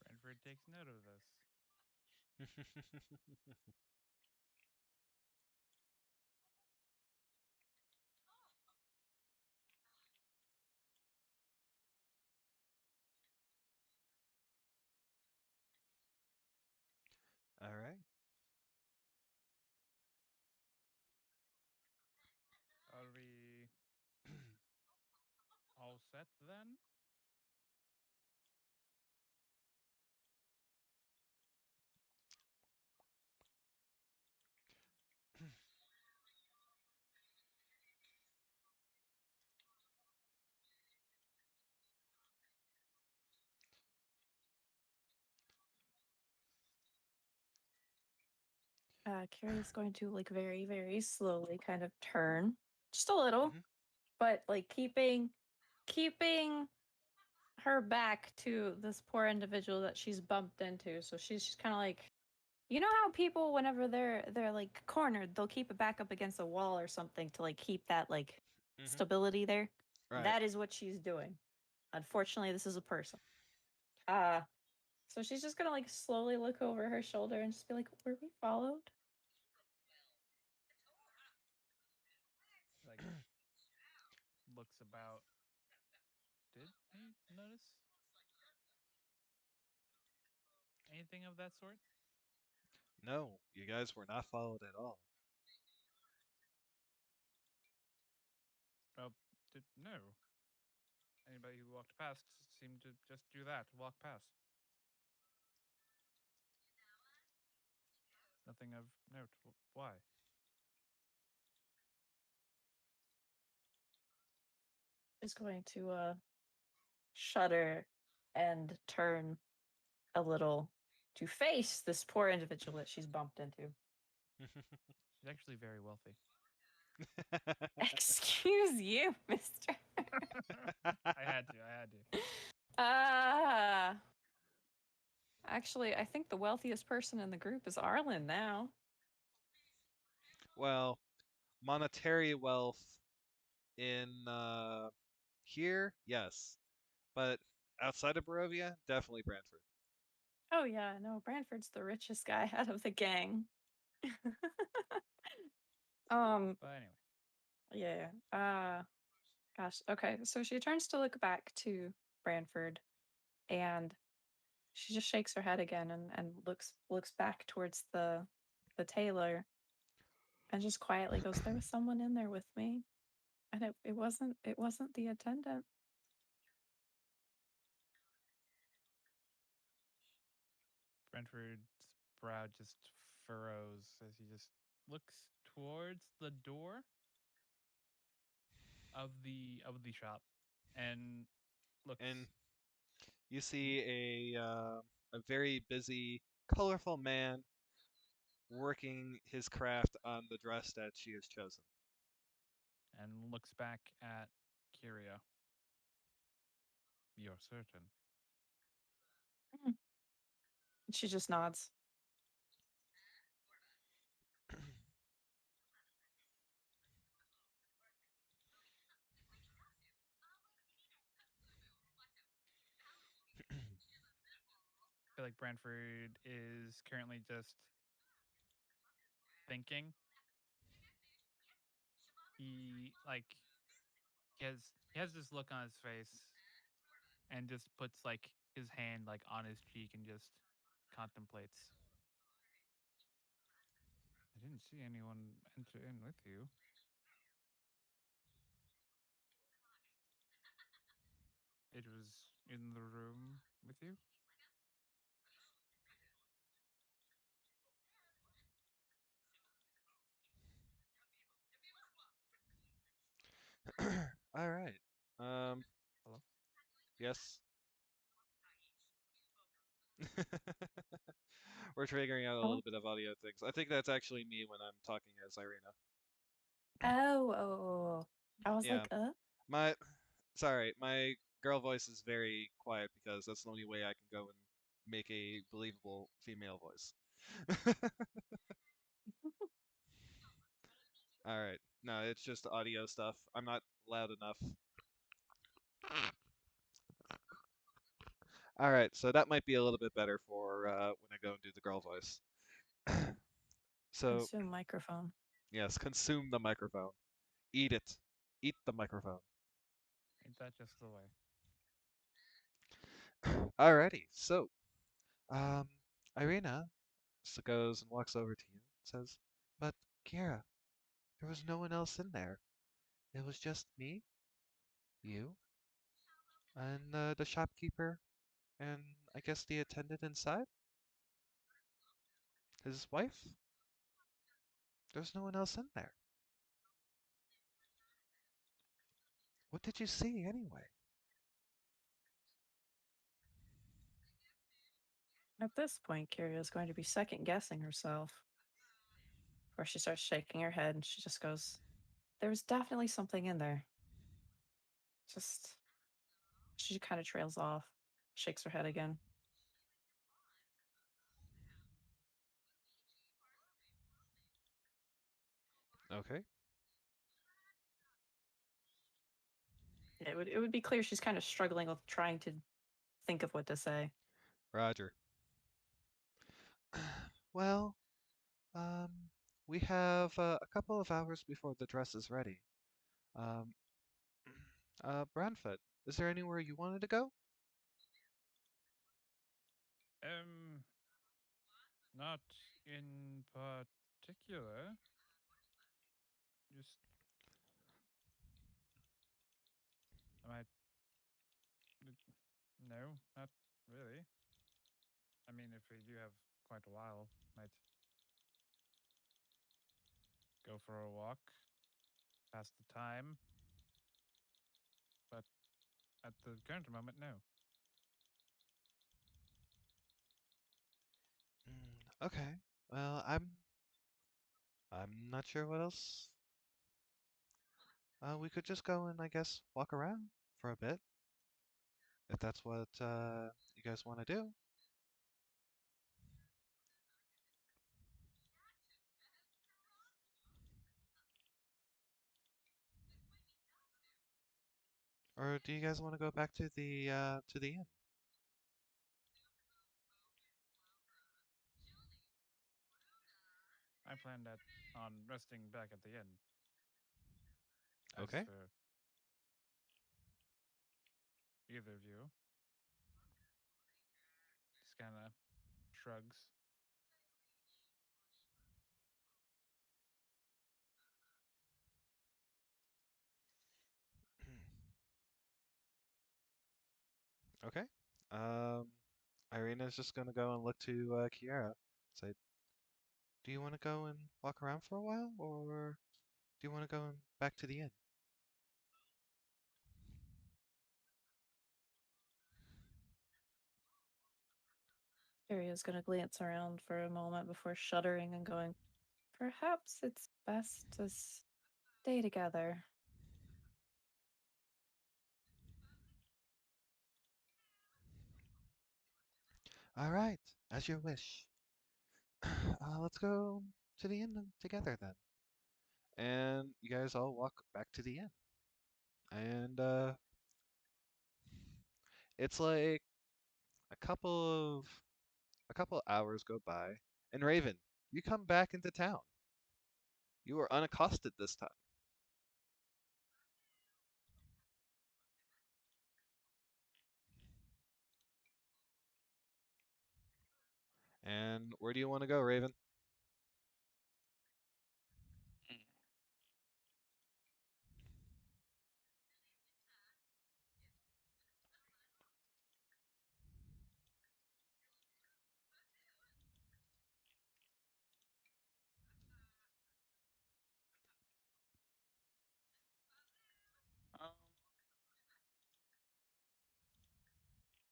Brentford takes note of this. All right. Are we all set then? Carrie's going to like very, very slowly kind of turn, just a little, Mhm. but like keeping her back to this poor individual that she's bumped into. So she's just kind of like, you know how people, whenever they're like cornered, they'll keep it back up against a wall or something to like keep that like Mhm. stability there. Right. That is what she's doing. Unfortunately, this is a person. So she's just gonna like slowly look over her shoulder and just be like, "Were we followed?" Like, looks about. Did he notice anything of that sort? No, you guys were not followed at all. Oh, no. Anybody who walked past seemed to just do that, walk past. Nothing of note. Why? Is going to shudder and turn a little to face this poor individual that she's bumped into. He's actually very wealthy. Excuse you, mister. I had to. Actually, I think the wealthiest person in the group is Arlen now. Well, monetary wealth in here, yes, but outside of Barovia, definitely Brantford. Oh yeah, no, Brantford's the richest guy out of the gang. But anyway. Yeah. Gosh. Okay. So she turns to look back to Branford, and she just shakes her head again and looks back towards the tailor, and just quietly goes, "There was someone in there with me, and it wasn't the attendant." Brentford's brow just furrows as he just looks towards the door of the shop and looks. And you see a very busy, colorful man working his craft on the dress that she has chosen. And looks back at Kyria. You're certain? Mm. She just nods. I feel like Brantford is currently just thinking. He has this look on his face and just puts like his hand like on his cheek and just contemplates. I didn't see anyone enter in with you. It was in the room with you? All right. Hello? Yes. We're figuring out a Oh. little bit of audio things. I think that's actually me when I'm talking as Irina. Oh. I was Yeah. like, My sorry, my girl voice is very quiet because that's the only way I can go and make a believable female voice. All right. No, it's just audio stuff. I'm not loud enough. All right, so that might be a little bit better for when I go and do the girl voice. So, consume microphone. yes, consume the microphone. Eat it. Eat the microphone. Ain't that just the way? Alrighty, so, um, Irina goes and walks over to you and says, "But, Kira, there was no one else in there. It was just me, you, and the shopkeeper, and I guess the attendant inside? His wife? There's no one else in there. What did you see, anyway?" At this point, Kyria is going to be second guessing herself. Where she starts shaking her head and she just goes, there was definitely something in there. Just, she kind of trails off, shakes her head again. Okay. It would be clear she's kind of struggling with trying to think of what to say. Roger. Well, um, we have a couple of hours before the dress is ready. Um, Branford, is there anywhere you wanted to go? Not in particular. Just am I? No, not really. I mean, if we do have quite a while, might go for a walk, pass the time. But at the current moment, no. Okay. Well, I'm not sure what else. We could just go and I guess walk around for a bit, if that's what you guys want to do. Or do you guys want to go back to the inn? I planned on resting back at the inn. As Okay. for either of you, just kind of shrugs. Okay. Um, Irina's just gonna go and look to Kiara. Say, do you want to go and walk around for a while, or do you want to go and back to the inn? Kyria's going to glance around for a moment before shuddering and going, perhaps it's best to stay together. All right, as your wish. Let's go to the inn together then. And you guys all walk back to the inn. And it's like a couple of hours go by, and Raven, you come back into town. You are unaccosted this time. And where do you want to go, Raven?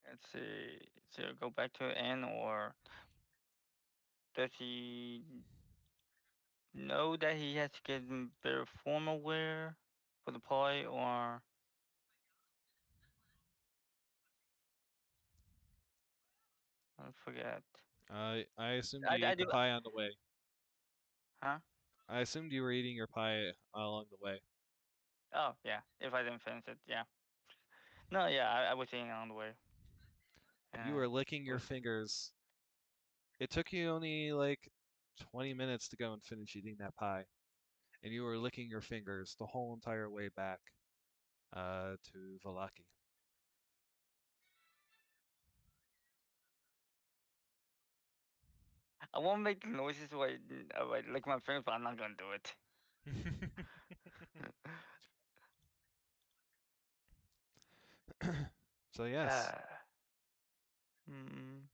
Um, Let's see. So go back to N, or does he know that he has to get better formal wear for the party, or I forget. I assumed I, you I eat the do. pie on the way. Huh? I assumed you were eating your pie along the way. Oh yeah. If I didn't finish it, yeah. No, yeah. I was eating on the way. You were licking It your was. fingers. It took you only like 20 minutes to go and finish eating that pie, and you were licking your fingers the whole entire way back to Valaki. I won't make the noises where I lick my fingers, but I'm not gonna do it. So yes, mm,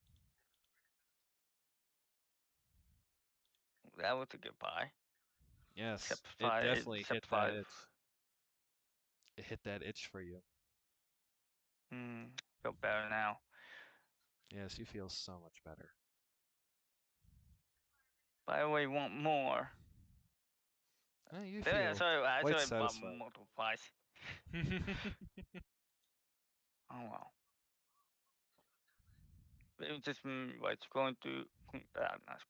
that was a good pie. yes, Except it five. definitely hit Except that five. itch. It hit that itch for you. Feel better now. Yes, you feel so much better. By the way, want more? You Yeah, feel sorry, I quite sorry bought satisfied. multiple pies. Oh well. It just like going to not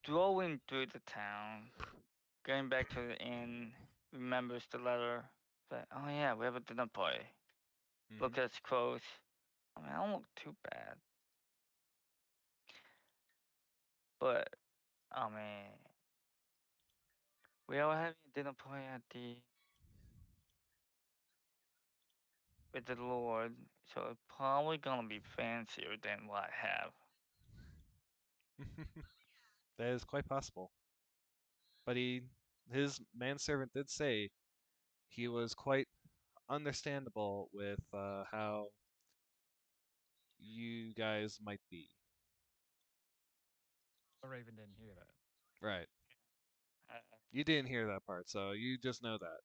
strolling through the town, going back to the inn, remembers the letter. Like, oh yeah, we have a dinner party. Look Mhm. at his clothes. I mean, I don't look too bad, but I mean, we are having a dinner party at the with the Lord, so it's probably gonna be fancier than what I have. That is quite possible. But his manservant did say he was quite understandable with how you guys might be. The Raven didn't hear that. Right. Uh, You didn't hear that part, so you just know that.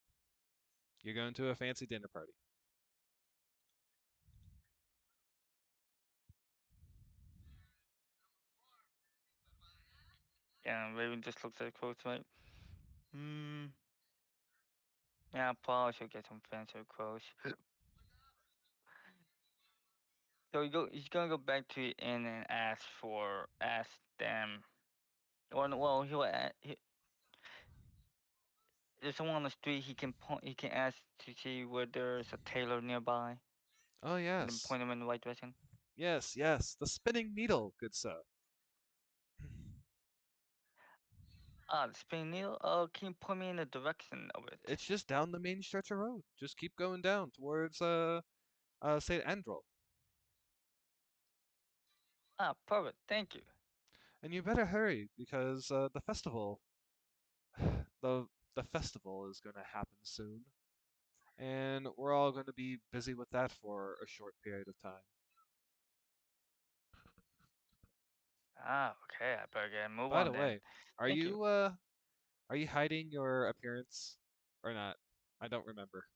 You're going to a fancy dinner party. yeah, Raven just looks at the clothes like, hmm. Yeah, I probably should get some fancier clothes. So he's gonna go back to the inn and ask them, or well, there's someone on the street he can ask to see where there's a tailor nearby, Oh, and then yes. point him in the right direction. Yes, yes. The spinning needle, good sir. Ah, the spinning needle. Can you point me in the direction of it? It's just down the main stretch of road. Just keep going down towards St. Andrel. Ah, perfect. Thank you. And you better hurry because the festival the the festival is going to happen soon. And we're all going to be busy with that for a short period of time. Ah, okay. I better get a move By on the then. way, are Thank you. you hiding your appearance or not? I don't remember.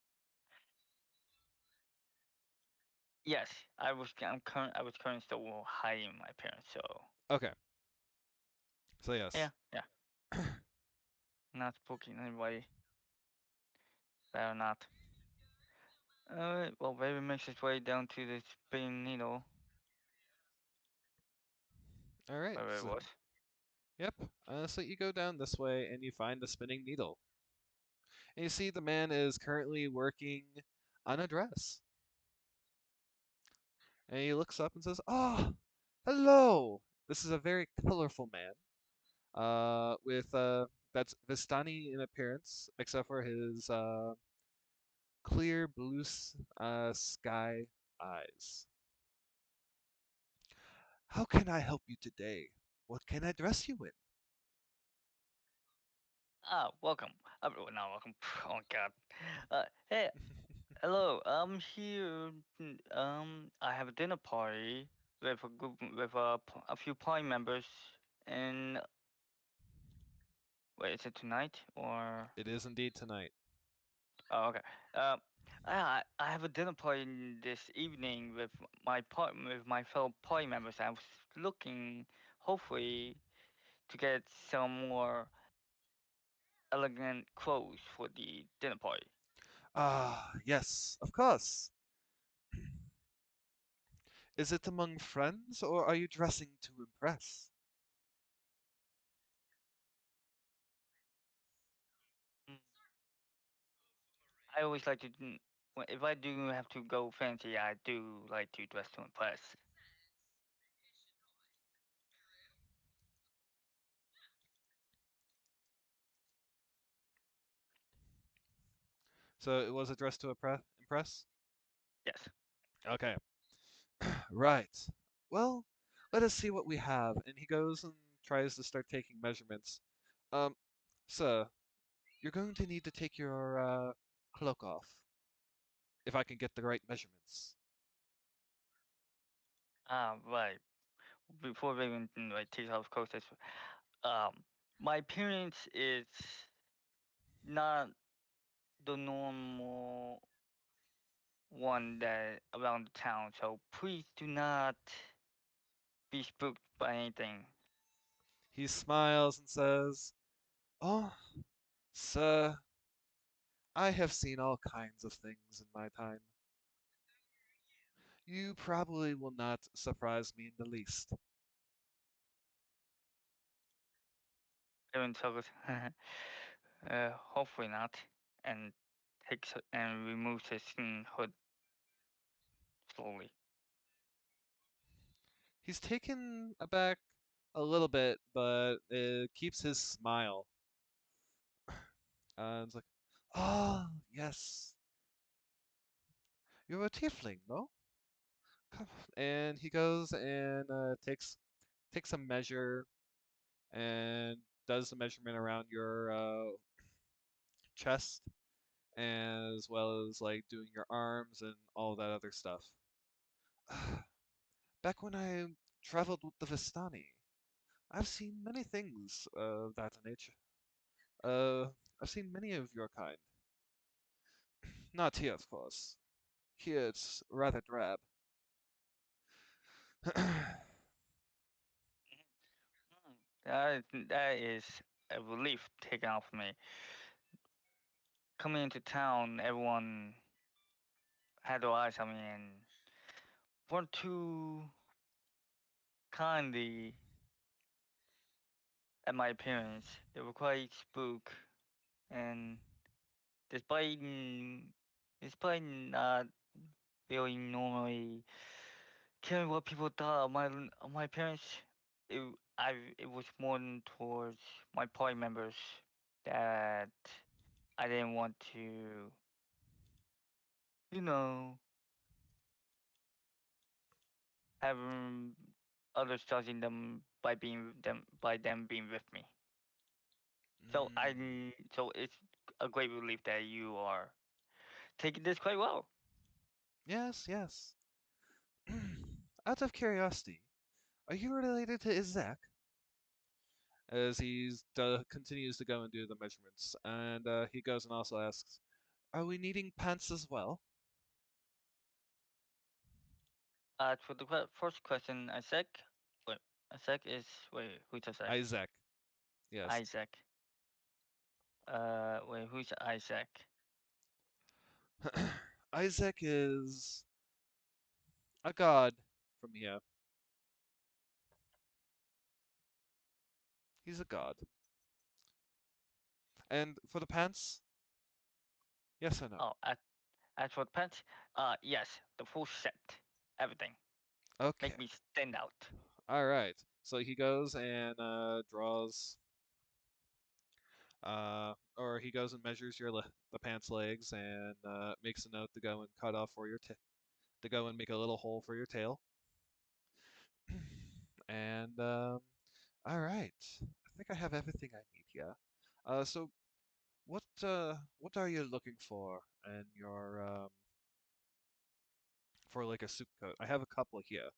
Yes, I was currently still hiding my parents, so Okay. So yeah, yes. yeah. Not spooking anybody. Better not. Alright, well, Baby makes his way down to the spinning needle, All right. wherever it So was. yep. So you go down this way and you find the spinning needle. And you see the man is currently working on a dress. And he looks up and says, "Oh, hello. This is a very colorful man. With that's Vistani in appearance, except for his clear blue sky eyes. How can I help you today? What can I dress you in?" Ah, welcome. Not welcome. Oh God. Hey, hello. I'm here. I have a dinner party with a group with a few party members, and wait, is it tonight or? It is indeed tonight. Oh, okay. I have a dinner party this evening with my fellow party members. I was looking, hopefully, to get some more elegant clothes for the dinner party. Ah, yes, of course. Is it among friends, or are you dressing to impress? Mm. I always like to, if I do have to go fancy, I do like to dress to impress. So it was addressed to impress? Yes. Okay. Right. Well, let us see what we have. And he goes and tries to start taking measurements. Um, sir, you're going to need to take your cloak off, if I can get the right measurements. Right. Before we even like take off clothes, um, my appearance is not the normal one that around the town, so please do not be spooked by anything. He smiles and says, "Oh, sir, I have seen all kinds of things in my time. You probably will not surprise me in the least." Evan chuckles. Hopefully not, and takes and removes his hood slowly. He's taken aback a little bit, but it keeps his smile. And it's like, "Ah, yes, you're a tiefling, no? Come." And he goes and takes a measure and does the measurement around your chest, as well as like doing your arms and all that other stuff. Back when I traveled with the Vistani, I've seen many things of that nature. Uh, I've seen many of your kind. Not here, of course. Here it's rather drab. That is a relief taken off me. Coming into town, everyone had their eyes on me and weren't too kindly at my appearance. They were quite spooked, and despite despite not really normally caring what people thought of my appearance, it it was more than towards my party members that I didn't want to, you know, have others judging them by them being with me. So Mm, so it's a great relief that you are taking this quite well. yes, yes. Out of curiosity, are you related to Izak? As continues to go and do the measurements, and he goes and also asks, "Are we needing pants as well?" For the first question, Isaac, wait, Isaac is wait, who's Isaac? Isaac, yes. Isaac. Wait, who's Isaac? Isaac is a god from here. He's a god. And for the pants, yes or no? Oh, as for the pants, yes, the full set, everything. Okay. Make me stand out. All right. So he goes and draws, or he goes and measures the pants legs and makes a note to go and cut off for your to go and make a little hole for your tail. And all right, I think I have everything I need here. So what are you looking for in your for like a suit coat? I have a couple here,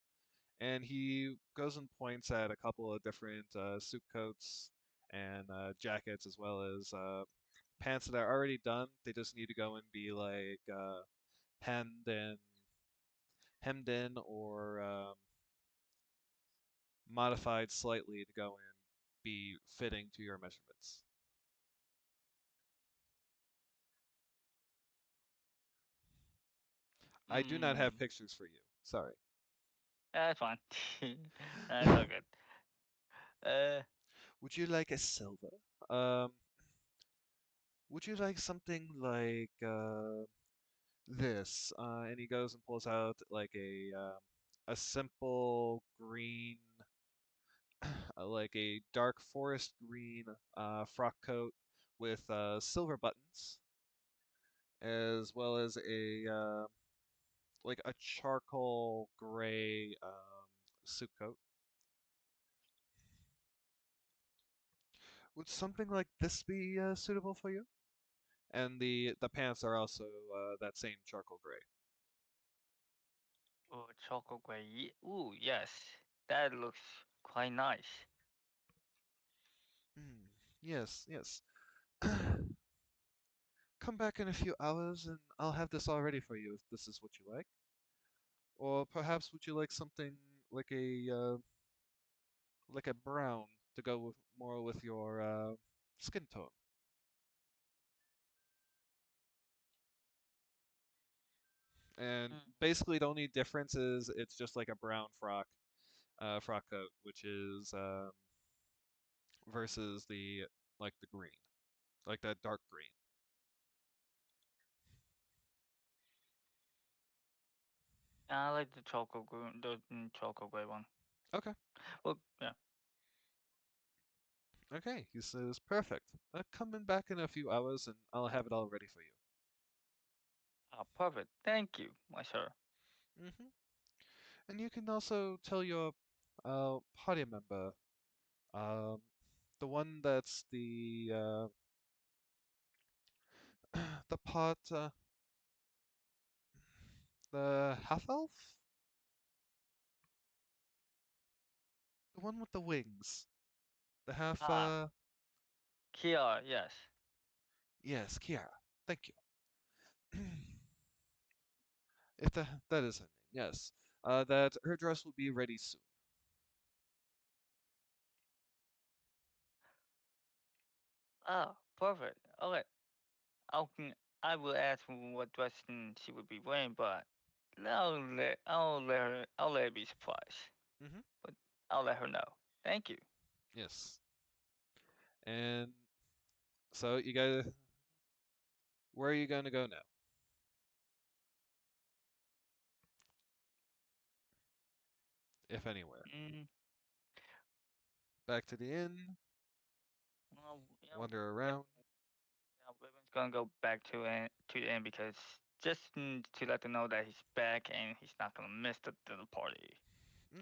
and he goes and points at a couple of different suit coats and jackets, as well as pants that are already done. They just need to go and be like hemmed in, or modified slightly to go and be fitting to your measurements. I do not have pictures for you. Sorry. That's fine. That's all good. Would you like a silver? Um, would you like something like this? And he goes and pulls out like a simple green, like a dark forest green frock coat with silver buttons, as well as a like a charcoal gray suit coat. Would something like this be suitable for you? And the pants are also that same charcoal gray. Oh, chocolate gray. Ooh, yes. That looks quite nice. Yes, yes. Come back in a few hours and I'll have this all ready for you if this is what you like. Or perhaps would you like something like a brown to go with more with your skin tone? And Mm. basically the only difference is it's just like a brown frock coat, which is versus the like the green, like that dark green. I like the chocolate green, the chocolate gray one. Okay. Well, yeah. Okay, he says, perfect. Come in back in a few hours and I'll have it all ready for you. Ah, perfect. Thank you, my sir. hmm And you can also tell your party member, um, the one that's the part, the half elf, the one with the wings, the half. Ah, Kia, yes. Yes, Kiara. Thank you. If that is her name, yes. That her dress will be ready soon. Ah, perfect. Okay. I'll, I will ask what dress she would be wearing, but I'll let her be surprised. hmm But I'll let her know. Thank you. Yes. And so you guys, where are you going to go now? If anywhere. Mm, Back to the inn, well, yeah, wander yeah, around. yeah, Raven's gonna go back to the end because just to let them know that he's back and he's not gonna miss the party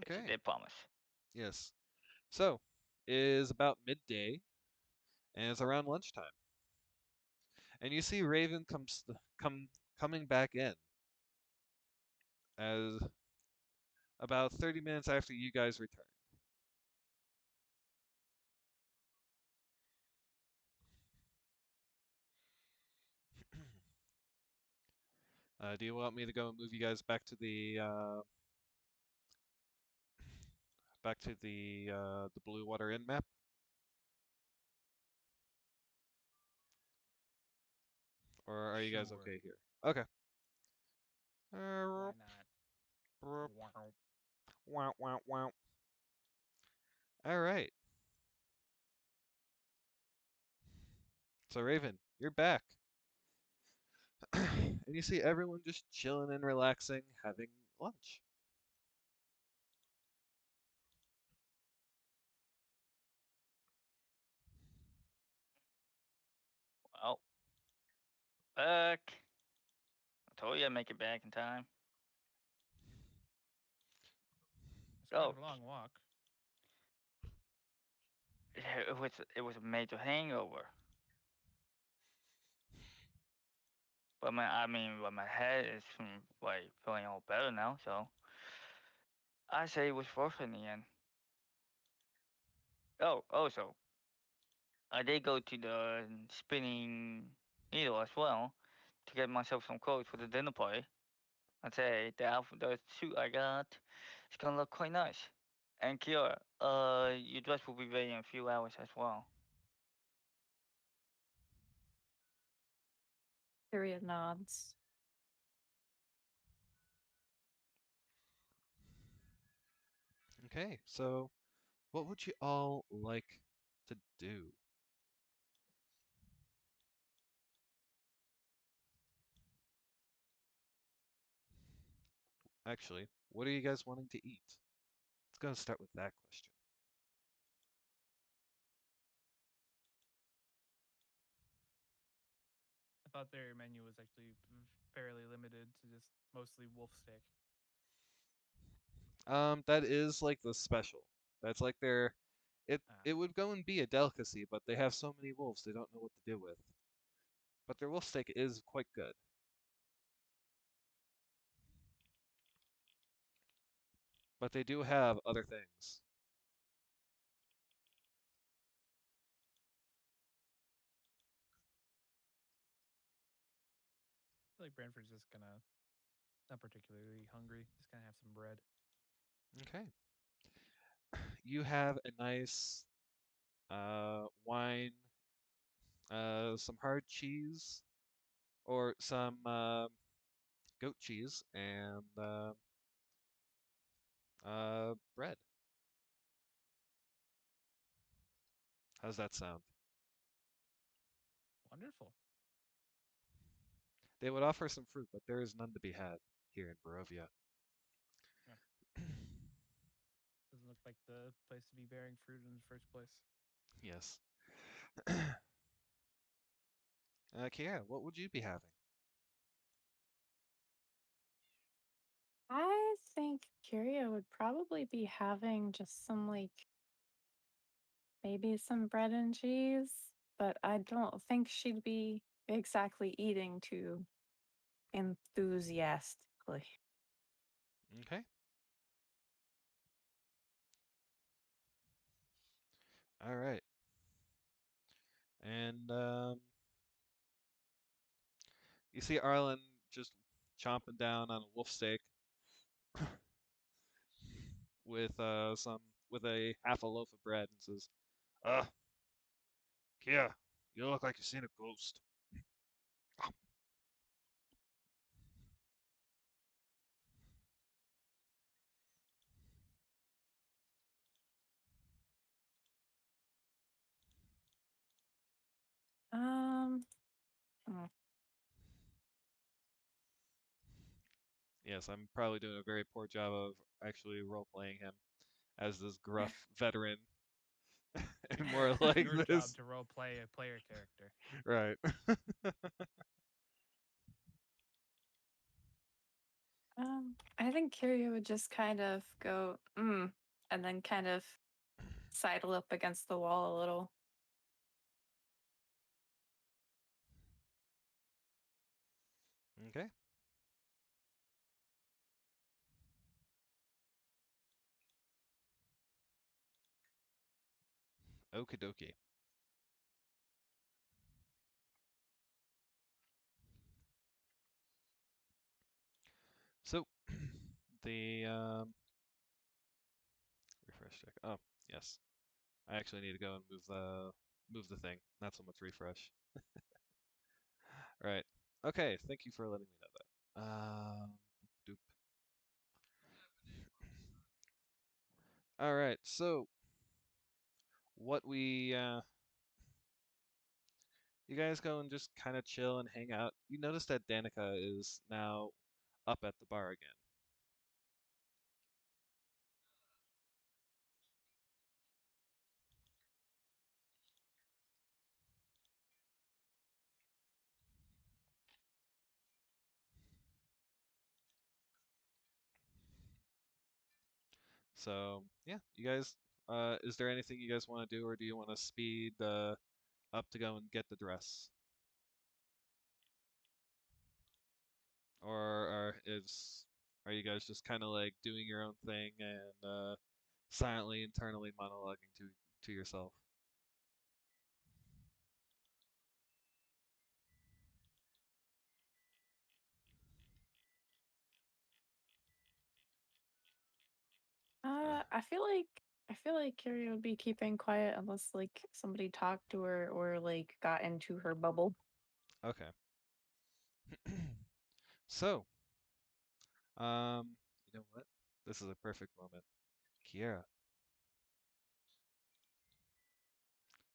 because he Okay. did promise. Yes. So, it is about midday, and it's around lunchtime. And you see Raven coming back in as about 30 minutes after you guys return. Do you want me to go and move you guys back to the Blue Water Inn map? Or are you guys Sure. okay here? Okay. Why not? Wow. Wow, wow, wow. All right. So Raven, you're back. And you see everyone just chilling and relaxing, having lunch. Well, back. I told you I'd make it back in time. It's quite Oh, a long walk. it was a major hangover. But my head is like feeling all better now. So I say it was worth it in the end. Oh, also, I did go to the spinning needle as well to get myself some clothes for the dinner party. I'd say the suit I got is gonna look quite nice. And Kiara, your dress will be ready in a few hours as well. Kyria nods. Okay, so what would you all like to do? Actually, what are you guys wanting to eat? Let's go start with that question. I thought their menu was actually fairly limited to just mostly wolf steak. That is like the special. That's like their it would go and be a delicacy, but they have so many wolves they don't know what to do with. But their wolf steak is quite good. But they do have other things. I feel like Brantford's just gonna not particularly hungry. Just gonna have some bread. Okay. You have a nice wine, some hard cheese, or some goat cheese, and bread. How's that sound? Wonderful. They would offer some fruit, but there is none to be had here in Barovia. Doesn't look like the place to be bearing fruit in the first place. Yes. Kiara, what would you be having? I think Kyria would probably be having just some, like, maybe some bread and cheese, but I don't think she'd be exactly eating too enthusiastically. Okay. All right. And you see Arlen just chomping down on a wolf steak with with a half a loaf of bread and says, Kia, you look like you've seen a ghost." Um, hmm. Yes, I'm probably doing a very poor job of actually role playing him as this gruff veteran and more like Your job this. to role play a player character. Right. I think Kyria would just kind of go, and then kind of sidle up against the wall a little. Okay. Okie dokie. So the refresh check. Oh, yes. I actually need to go and move the thing, not so much refresh. Right. Okay, thank you for letting me know that. Doop. All right, so what you guys go and just kind of chill and hang out. You notice that Danica is now up at the bar again. So yeah, you guys. Is there anything you guys want to do, or do you want to speed up to go and get the dress, are you guys just kind of like doing your own thing and silently internally monologuing to yourself? I feel like Carrie would be keeping quiet unless like somebody talked to her or like got into her bubble. Okay. So, you know what? This is a perfect moment. Kiera,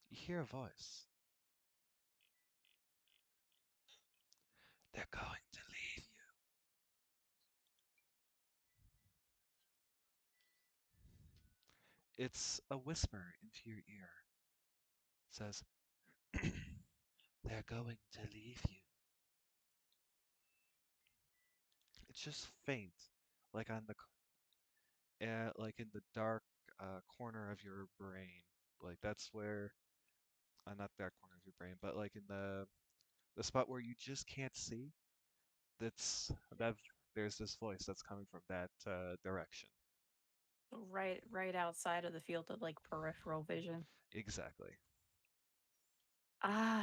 you hear a voice. They're going to leave you. It's a whisper into your ear. It says, they're going to leave you. It's just faint, like on like in the dark corner of your brain. Like that's where, not that corner of your brain, but like in the spot where you just can't see. That's that. There's this voice that's coming from that direction. Right outside of the field of like peripheral vision. Exactly.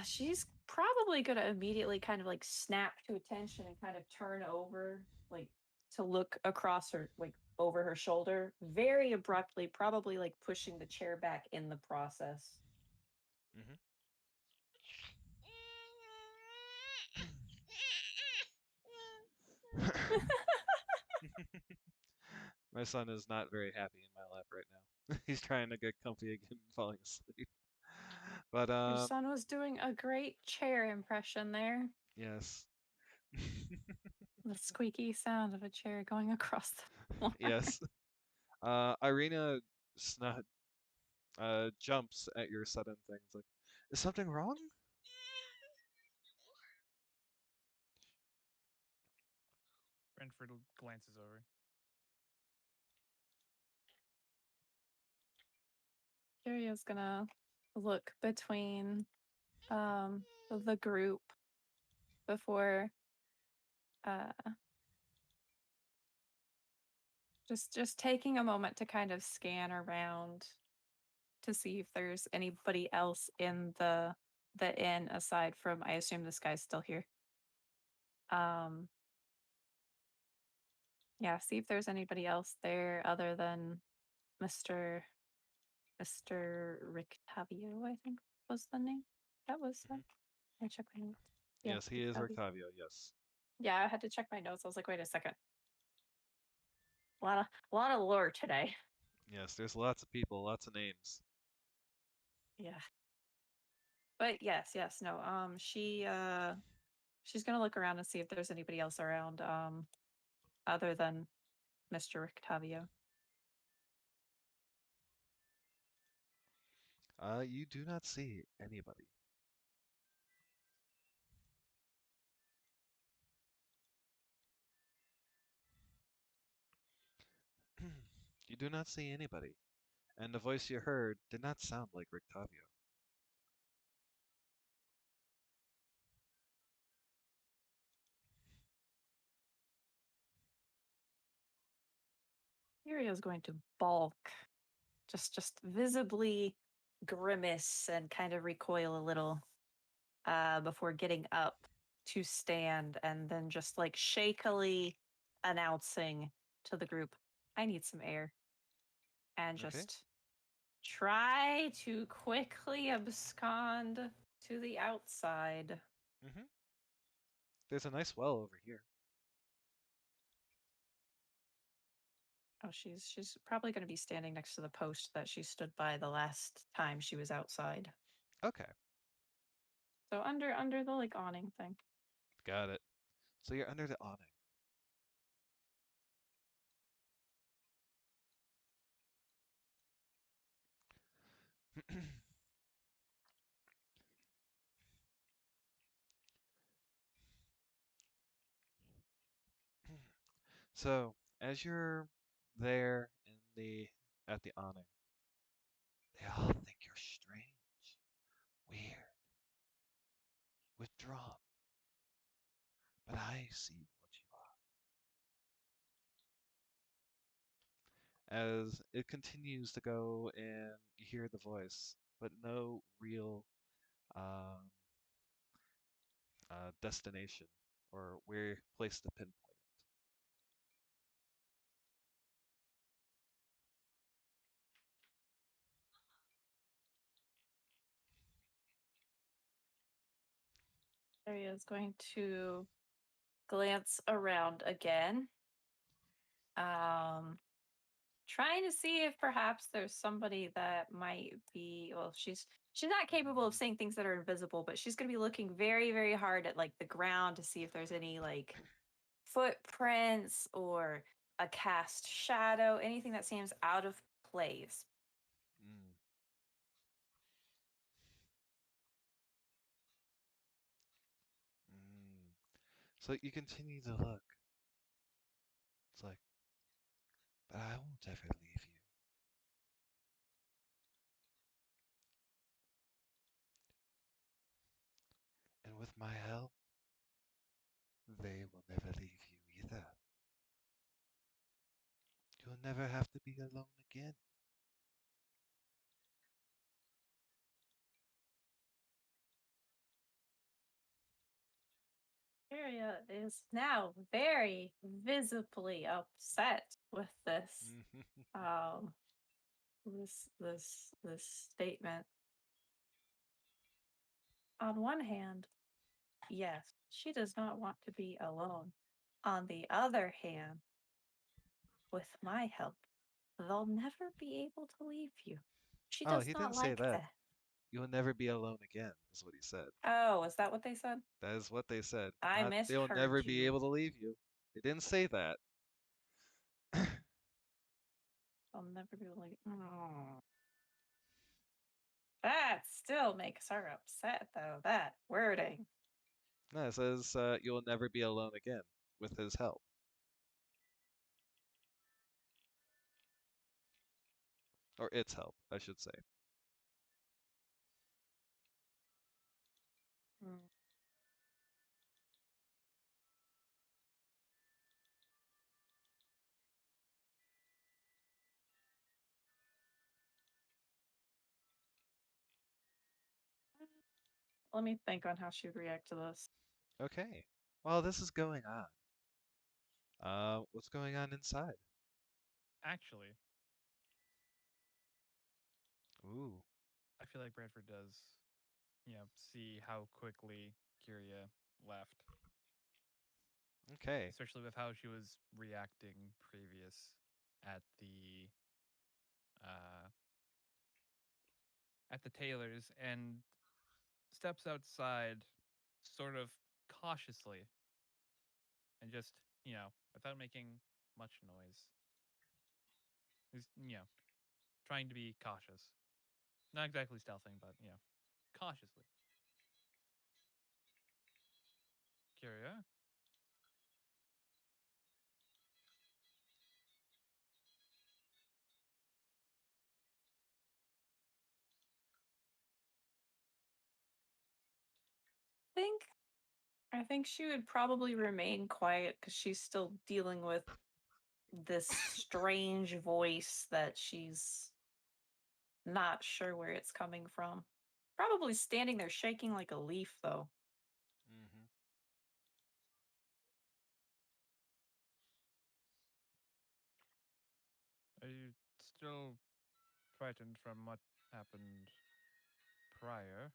She's probably gonna immediately kind of like snap to attention and kind of turn over, like to look across her, like over her shoulder, very abruptly, probably like pushing the chair back in the process. Mm-hmm. My son is not very happy in my lap right now. He's trying to get comfy again and falling asleep. But Your son was doing a great chair impression there. yes. The squeaky sound of a chair going across the floor. Yes. Irina snot jumps at your sudden thing. It's like, is something wrong? Renford glances over. Kirio's gonna look between the group before just taking a moment to kind of scan around to see if there's anybody else in the inn aside from, I assume this guy's still here. Yeah, see if there's anybody else there other than Mr. Rictavio, I think was the name. That was Mhm. I check my notes. Yeah, Yes, he is Rictavio. Octavio, yes. Yeah, I had to check my notes. I was like, wait a second. A lot of lore today. Yes, there's lots of people, lots of names. Yeah. But yes, no. She's gonna look around and see if there's anybody else around, other than Mr. Rictavio. You do not see anybody. You do not see anybody. And the voice you heard did not sound like Rictavio. Irio's going to balk, just visibly grimace and kind of recoil a little, before getting up to stand and then just like shakily announcing to the group, I need some air. And Okay. just try to quickly abscond to the outside. Mm-hmm. There's a nice well over here. Oh, she's probably going to be standing next to the post that she stood by the last time she was outside. Okay, So under the like awning thing. got it. So you're under the awning. So, as you're there in the at the awning, they all think you're strange, weird, withdrawn. But I see what you are. As it continues to go and you hear the voice, but no real um, destination or where place to pinpoint Arya is going to glance around again. Trying to see if perhaps there's somebody that might be, well, she's not capable of seeing things that are invisible, but she's going to be looking very, very hard at like the ground to see if there's any like footprints or a cast shadow, anything that seems out of place. Mm. Mm. So you continue to look. It's like, but I won't ever leave you. And with my help, they will never leave you either. You'll never have to be alone again. Arya is now very visibly upset with this um this statement. On one hand, yes, she does not want to be alone. On the other hand, with my help, they'll never be able to leave you. She Oh, does he not didn't say like that. that. You'll never be alone again, is what he said. Oh, is that what they said? That is what they said. I Not they'll misheard never be you. able to leave you. They didn't say that. I'll never be able to. Oh. That still makes her upset, though. That wording. No, it says you'll never be alone again with his help. Or its help, I should say. Mm. Let me think on how she'd react to this. Okay. While this is going on, what's going on inside? Actually, Ooh. I feel like Bradford does, see how quickly Kyria left, Okay. especially with how she was reacting previous at the uh, tailors, and steps outside, sort of cautiously, and just without making much noise. He's trying to be cautious, not exactly stealthing, but cautiously. Kyria. think I think she would probably remain quiet because she's still dealing with this strange voice that she's not sure where it's coming from. Probably standing there shaking like a leaf, though. Mm-hmm. Are you still frightened from what happened prior?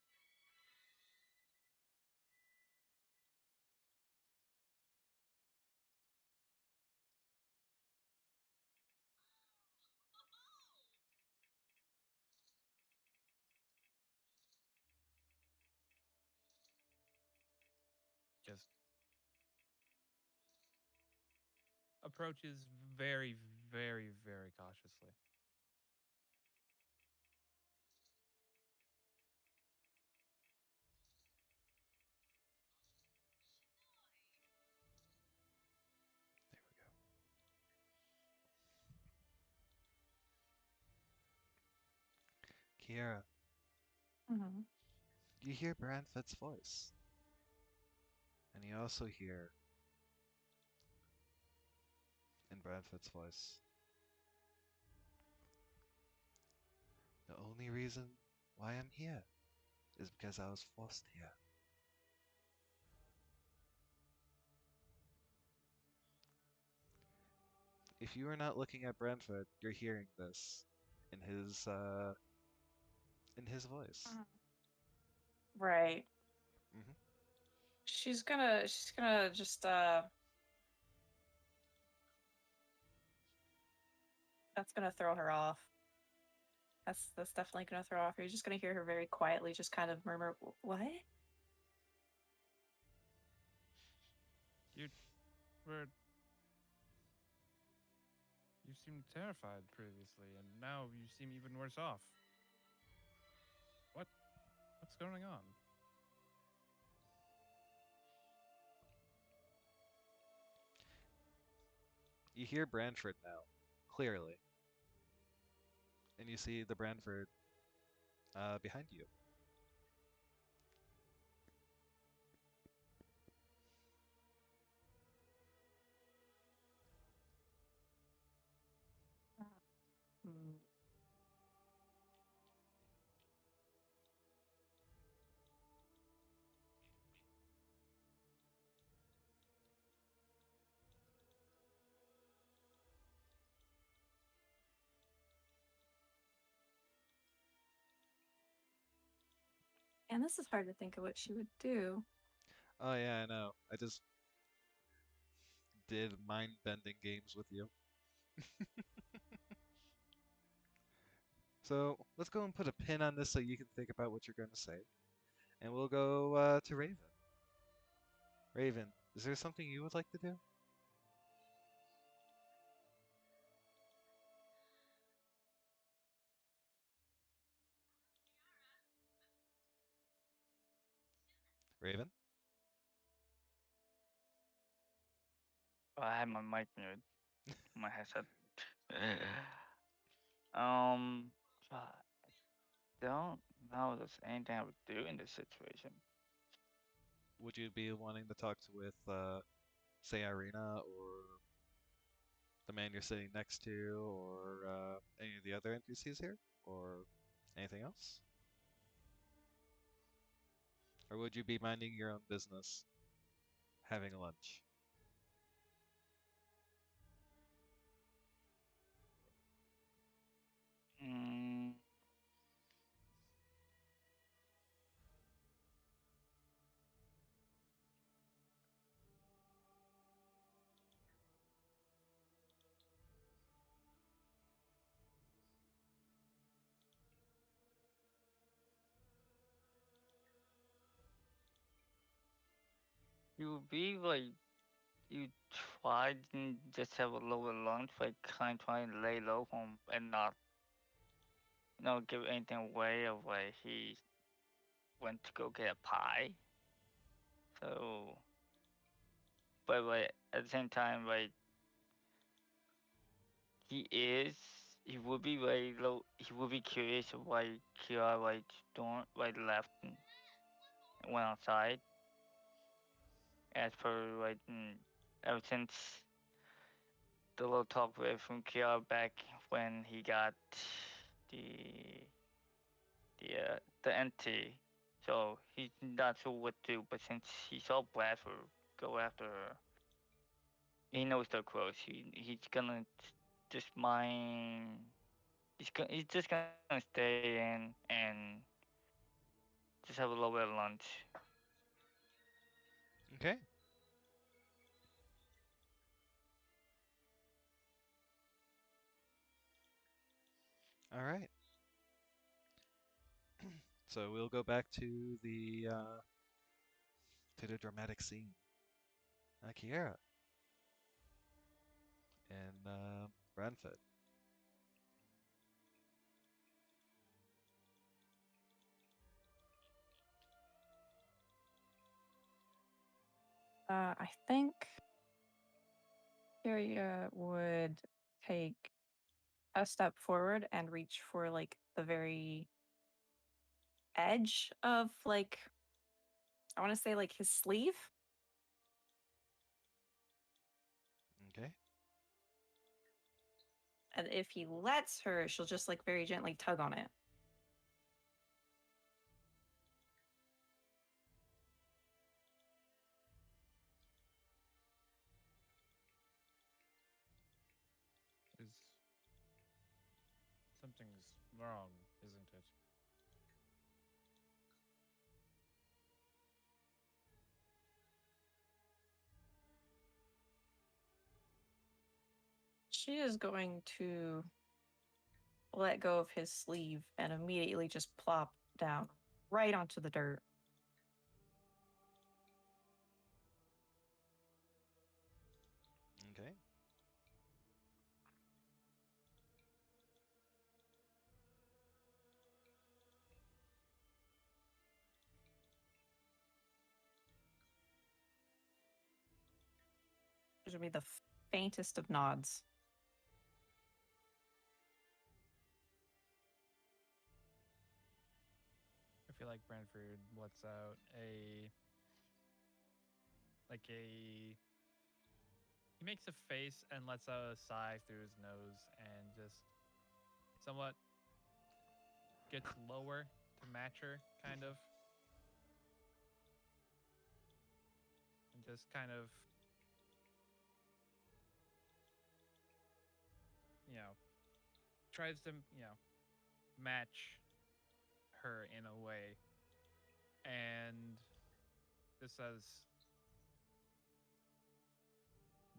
Just approaches very, very, very cautiously. There we go. Kiera, Mm-hmm. you hear Branford's voice. And you also hear in Branford's voice, the only reason why I'm here is because I was forced here. If you are not looking at Branford, you're hearing this in his voice. Right. Mm-hmm. she's gonna just that's gonna throw her off. That's definitely gonna throw off. You're just gonna hear her very quietly just kind of murmur, "What?" You were. You seemed terrified previously, and now you seem even worse off. What's going on? You hear Branford now, clearly. And you see the Branford behind you. Hmm. And this is hard to think of what she would do. Oh yeah, I know. I just did mind-bending games with you. So let's go and put a pin on this so you can think about what you're going to say. And we'll go to Raven. Raven, is there something you would like to do? Raven? I have my mic muted, my headset. I don't know if there's anything I would do in this situation. Would you be wanting to talk with, say, Irina or the man you're sitting next to or any of the other NPCs here? Or anything else? Or would you be minding your own business, having lunch? Mm, you would be like you tried and just have a lower lunch, like kind of trying to lay low from and not, give anything away of like he went to go get a pie. So, but like at the same time, like he would be like low. He would be curious of why Kira like don't like left and went outside. As per like ever since the little talk with from Kira back when he got the the NT. So he's not sure what to do, but since he saw Bradford go after her, he knows they're close. He's gonna just mind. He's just gonna stay in and just have a little bit of lunch. Okay. All right. So we'll go back to the dramatic scene. Kiera and Branford. I think Kyria would take a step forward and reach for like the very edge of like I want to say like his sleeve, Okay. and if he lets her, she'll just like very gently tug on it. Is something's wrong, isn't it? She is going to let go of his sleeve and immediately just plop down right onto the dirt. Okay. Which would be the faintest of nods. I feel like Brentford lets out a he makes a face and lets out a sigh through his nose and just somewhat gets lower to match her, kind of. And just kind of, tries to, match her in a way. And just says,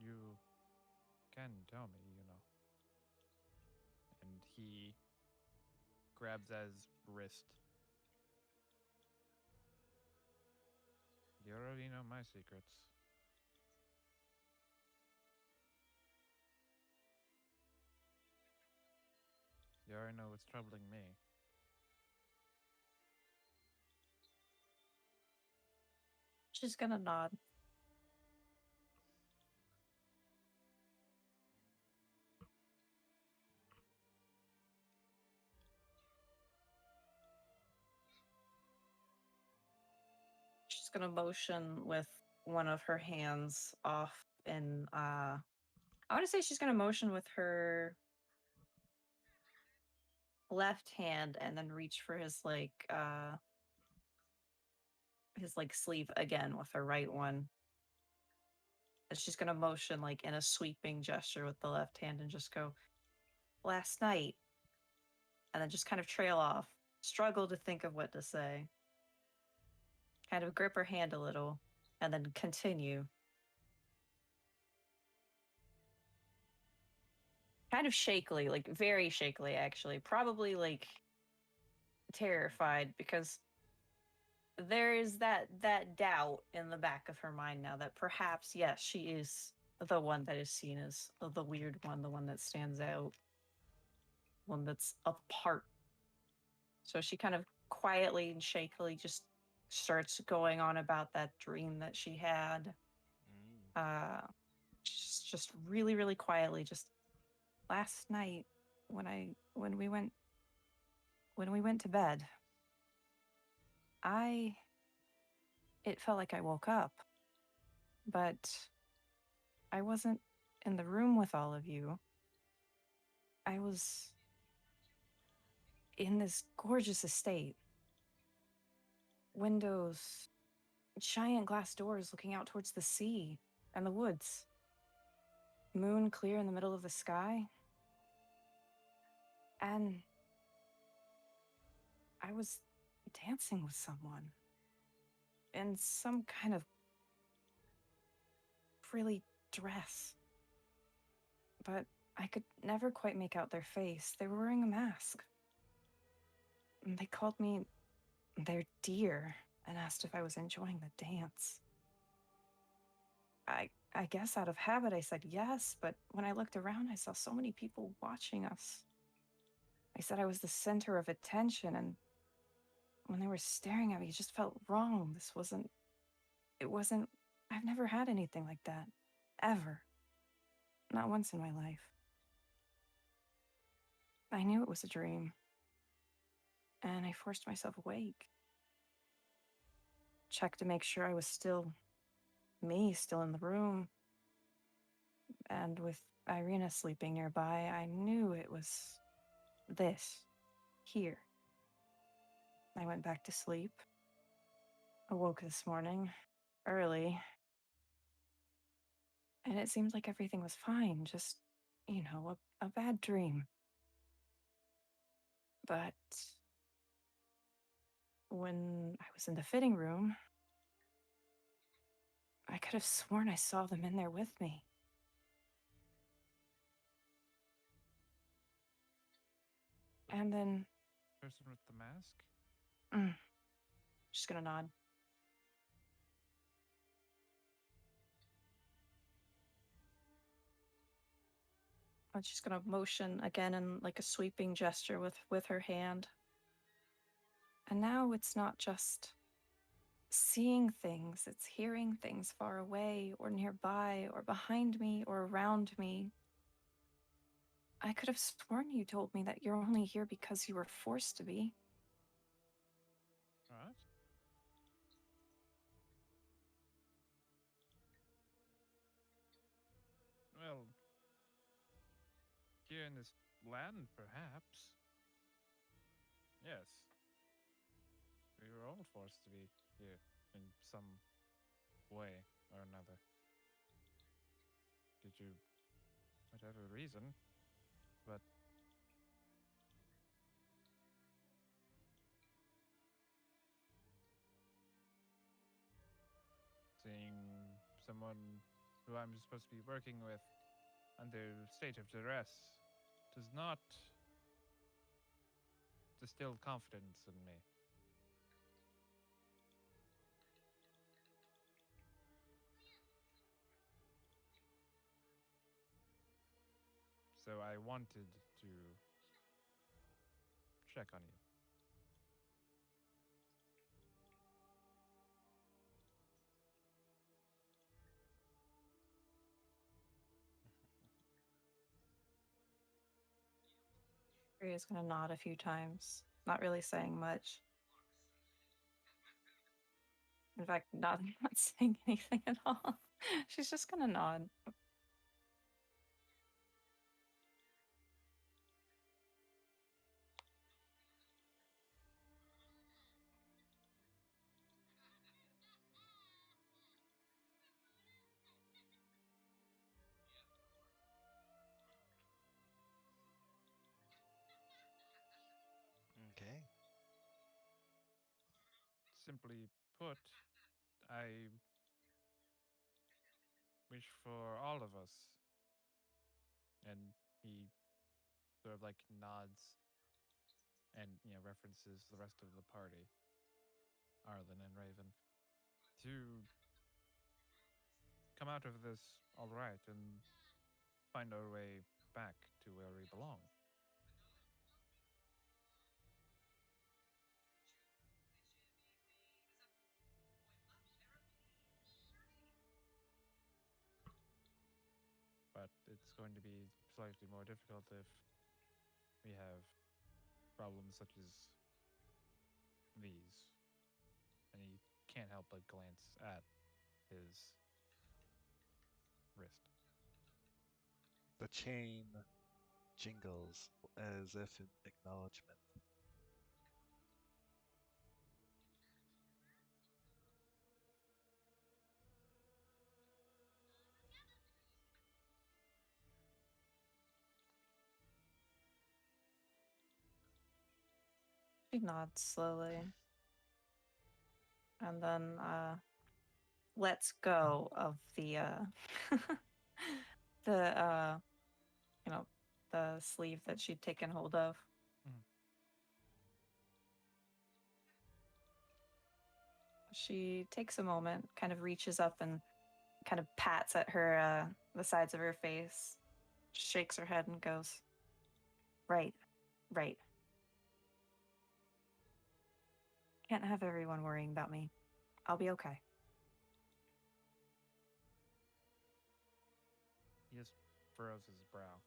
"You can tell me, And he grabs Az's wrist. "You already know my secrets." "You already know what's troubling me." She's gonna nod. She's gonna motion with one of her hands off and I want to say she's gonna motion with her left hand and then reach for his sleeve again with her right one. And she's gonna motion like in a sweeping gesture with the left hand and just go, "Last night," and then just kind of trail off. Struggle to think of what to say. Kind of grip her hand a little and then continue. Kind of shakily, like very shakily actually. Probably like terrified because there is that doubt in the back of her mind now that perhaps, yes, she is the one that is seen as the weird one, the one that stands out, one that's apart. So she kind of quietly and shakily just starts going on about that dream that she had. Just really, really quietly, just last night when we went to bed, it felt like I woke up, but I wasn't in the room with all of you. I was in this gorgeous estate. Windows, giant glass doors looking out towards the sea and the woods. Moon clear in the middle of the sky. And I was dancing with someone in some kind of frilly dress. But I could never quite make out their face. They were wearing a mask. And they called me their dear and asked if I was enjoying the dance. I guess out of habit I said yes, but when I looked around, I saw so many people watching us. I said I was the center of attention, and when they were staring at me, it just felt wrong. I've never had anything like that. Ever. Not once in my life. I knew it was a dream. And I forced myself awake. Checked to make sure I was still me, still in the room. And with Irina sleeping nearby, I knew it was this, here. I went back to sleep. Awoke this morning, early. And it seemed like everything was fine, just, a bad dream. But when I was in the fitting room, I could have sworn I saw them in there with me. And then Person with the mask? just gonna nod. And she's gonna motion again in like a sweeping gesture with her hand. And now it's not just seeing things, it's hearing things far away or nearby or behind me or around me. I could have sworn you told me that you're only here because you were forced to be. Alright. Well, here in this land, perhaps. Yes. We were all forced to be here in some way or another. Did you, whatever reason, but seeing someone who I'm supposed to be working with under state of duress does not distill confidence in me. So I wanted to check on you. Rhea's gonna nod a few times, not really saying much. In fact, not saying anything at all. She's just gonna nod. Okay. Simply put, I wish for all of us. And he sort of like nods and, references the rest of the party, Arlen and Raven, to come out of this all right and find our way back to where we belong. But it's going to be slightly more difficult if we have problems such as these. And he can't help but glance at his wrist. The chain jingles as if in acknowledgement. She nods slowly. And then lets go of the the the sleeve that she'd taken hold of. Mhm. She takes a moment, kind of reaches up and kind of pats at her the sides of her face, shakes her head and goes, right, right. Can't have everyone worrying about me. I'll be okay. He just furrows his brow.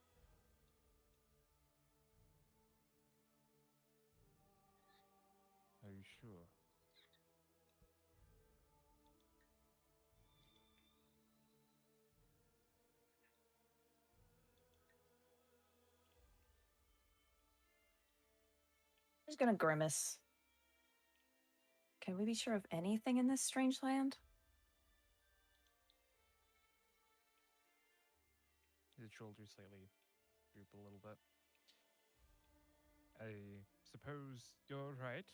Are you sure? She's gonna grimace. Can we be sure of anything in this strange land? His shoulders slightly droop a little bit. I suppose you're right.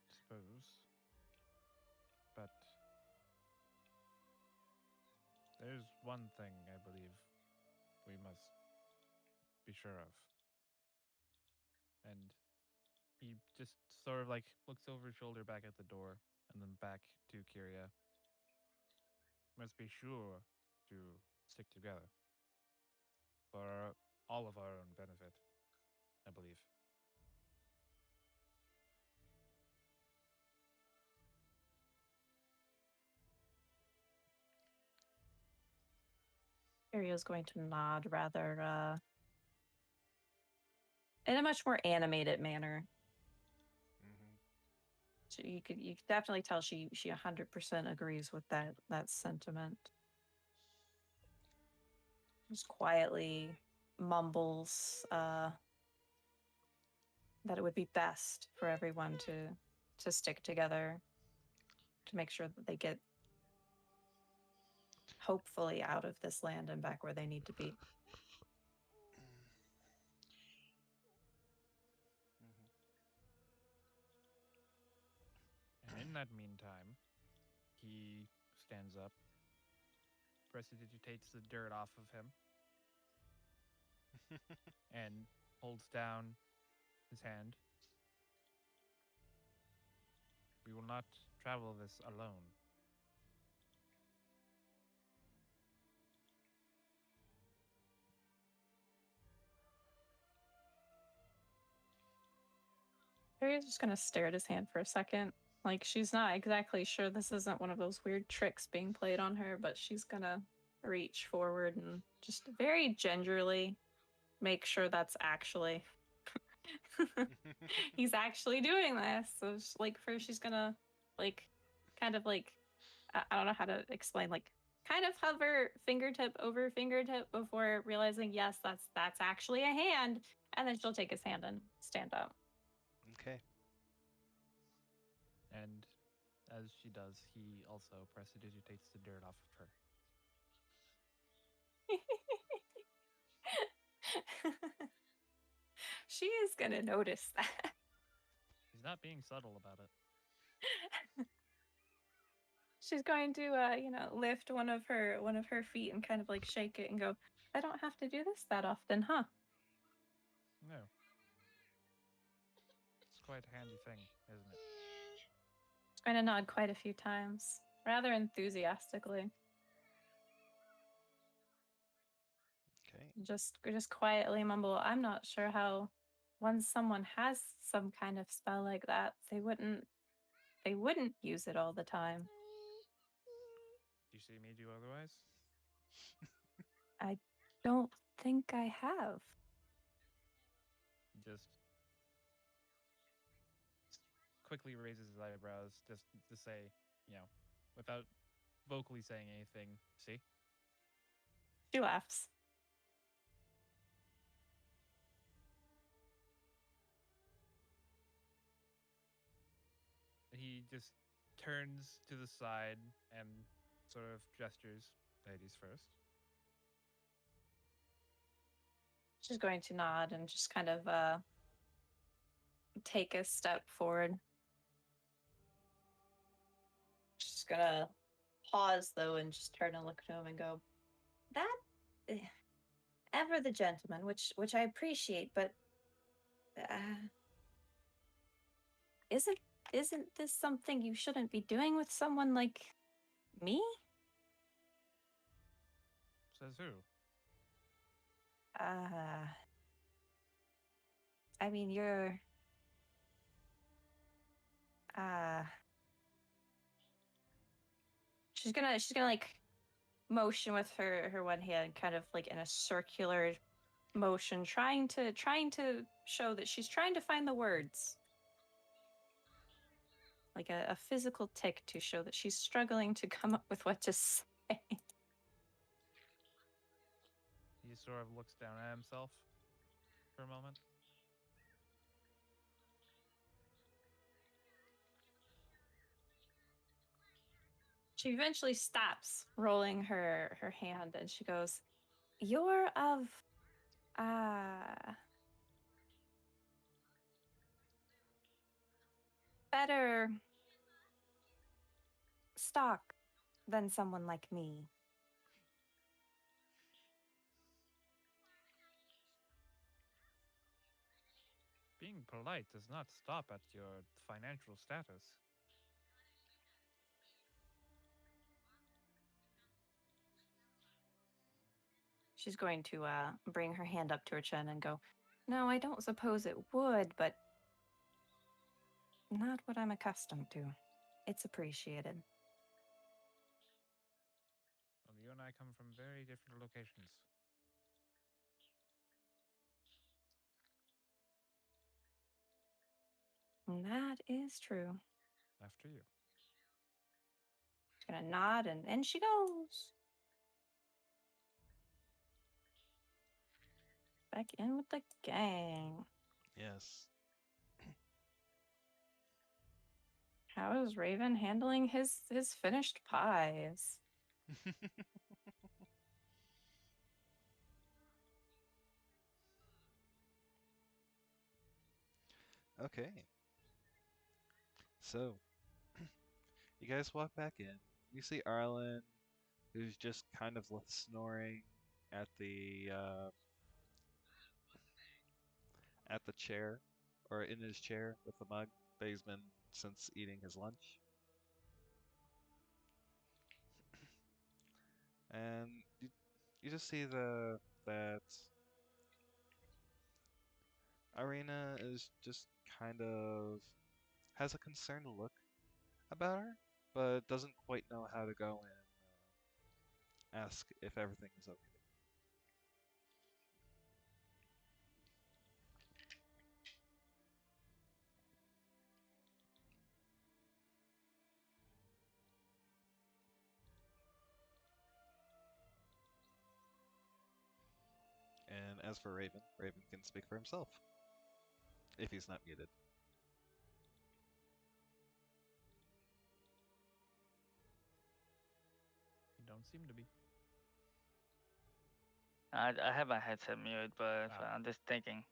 Suppose. But there's one thing I believe we must be sure of. And he just sort of like looks over his shoulder back at the door and then back to Kyria. Must be sure to stick together for all of our own benefit, I believe. Ariel's going to nod rather in a much more animated manner. Mm-hmm. So you could definitely tell she 100% agrees with that sentiment. Just quietly mumbles that it would be best for everyone to stick together to make sure that they get hopefully out of this land and back where they need to be. Mm-hmm. And in that meantime, he stands up, prestidigitates the dirt off of him, and holds down his hand. We will not travel this alone. Harry's just gonna stare at his hand for a second. Like she's not exactly sure this isn't one of those weird tricks being played on her, but she's gonna reach forward and just very gingerly make sure that's actually he's actually doing this. So like first she's gonna like kind of like I don't know how to explain, like kind of hover fingertip over fingertip before realizing yes, that's actually a hand, and then she'll take his hand and stand up. Okay. And as she does, he also prestidigitates the dirt off of her. She is gonna notice that. He's not being subtle about it. She's going to lift one of her feet and kind of like shake it and go, I don't have to do this that often, huh? No. It's quite a handy thing, isn't it? She's going to nod quite a few times, rather enthusiastically. Okay. Just quietly mumble, I'm not sure how once someone has some kind of spell like that, they wouldn't use it all the time. Do you see me do otherwise? I don't think I have. Just quickly raises his eyebrows just to say, without vocally saying anything, see? She laughs. He just turns to the side and sort of gestures, ladies first. She's going to nod and just kind of take a step forward. She's gonna pause though and just turn and look at him and go, that ever the gentleman, which I appreciate, but isn't this something you shouldn't be doing with someone like me? Says who? I mean, you're she's gonna like motion with her one hand, kind of like in a circular motion, trying to show that she's trying to find the words, like a physical tick to show that she's struggling to come up with what to say. He sort of looks down at himself for a moment. She eventually stops rolling her hand and she goes, you're of better stock than someone like me. being polite does not stop at your financial status. She's going to bring her hand up to her chin and go, "No, I don't suppose it would, but not what I'm accustomed to. It's appreciated." Well, you and I come from very different locations. That is true. After you. She's gonna nod and in she goes. Back in with the gang. Yes. How is Raven handling his finished pies? Okay. So, you guys walk back in. You see Arlen, who's just kind of snoring at the chair, or in his chair with the mug that he's been since eating his lunch. And you just see that Irina is just kind of has a concerned look about her, but doesn't quite know how to go and ask if everything is okay. And as for Raven, Raven can speak for himself if he's not muted. You don't seem to be. I have my headset muted, but Ah. I'm just thinking.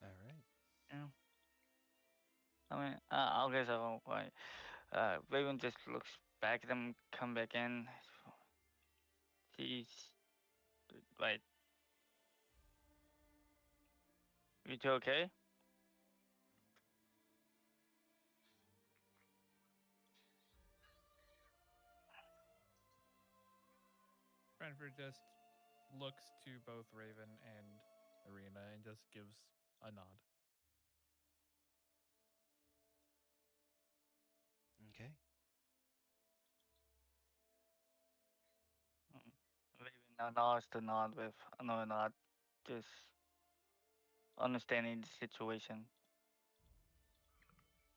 All right. Yeah. I mean, I guess I won't. Like, Raven just looks back at them, come back in. She's like, "You two okay?" Brentford just looks to both Raven and Arena and just gives a nod. Okay. Raven now nods to nod with another nod, just understanding the situation.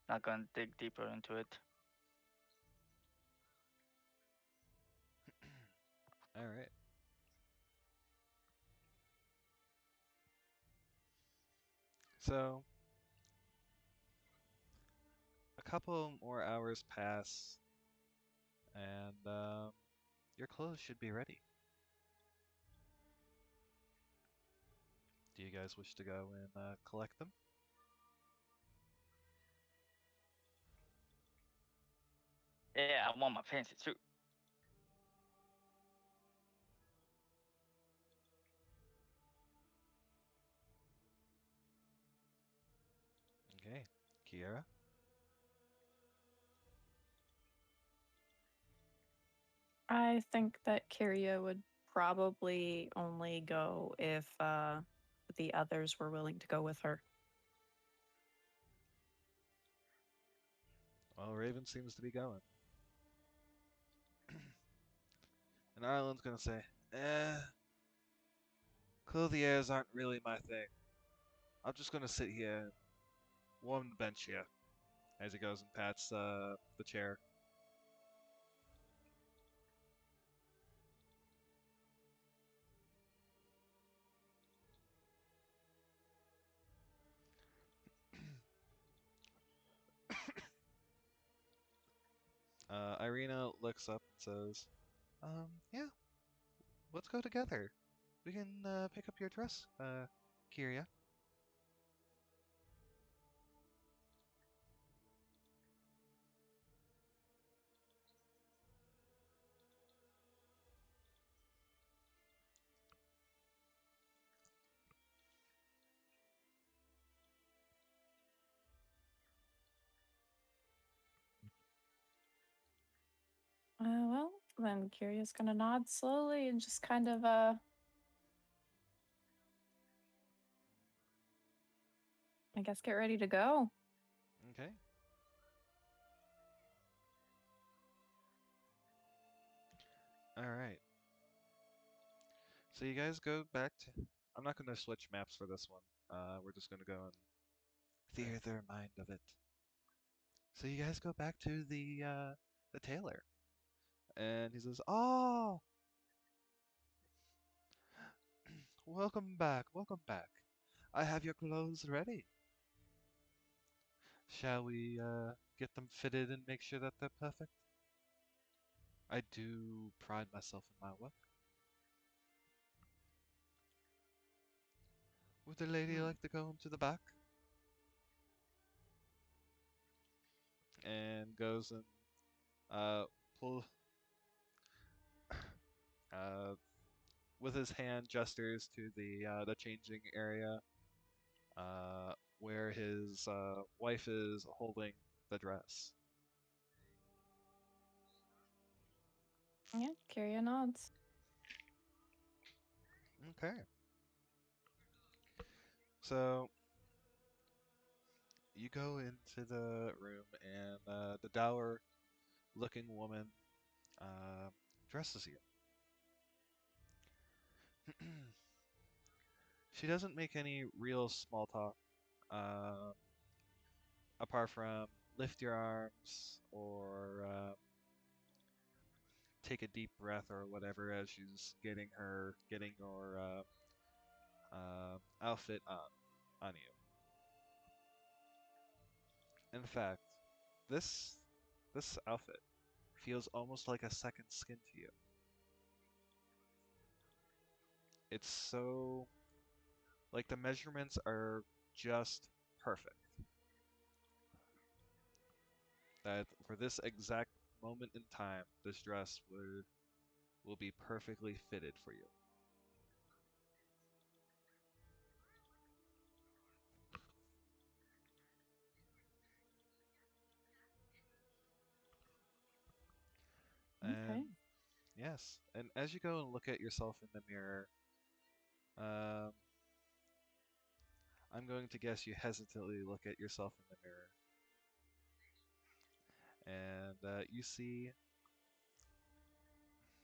Not gonna dig deeper into it. All right. So, a couple more hours pass, and your clothes should be ready. Do you guys wish to go and collect them? Yeah, I want my fancy suit. Okay. Kiera? I think that Kyria would probably only go if the others were willing to go with her. Well, Raven seems to be going. And Arlen's gonna say, clothiers aren't really my thing. I'm just gonna sit here and warm the bench here. As he goes and pats the chair. Irina looks up and says, yeah, let's go together. We can pick up your dress, Kiria. Well, then Kiria's gonna nod slowly and just kind of I guess get ready to go. Okay. All right. So you guys go back to. I'm not going to switch maps for this one. We're just going to go and theater mind of it. So you guys go back to the tailor, and he says, "Oh, welcome back, welcome back. I have your clothes ready. Shall we get them fitted and make sure that they're perfect? I do pride myself in my work. Would the lady like to go into the back?" And goes and pull uh with his hand gestures to the changing area where his wife is holding the dress. Yeah, Kiria nods. Okay. So you go into the room, and the dour-looking woman uh, dresses you. She doesn't make any real small talk, uh, apart from lift your arms or take a deep breath or whatever as she's getting your outfit on you. In fact, this this outfit feels almost like a second skin to you. It's so like the measurements are just perfect. That for this exact moment in time, this dress will be perfectly fitted for you. Okay. And yes, and as you go and look at yourself in the mirror, um, I'm going to guess you hesitantly look at yourself in the mirror, and you see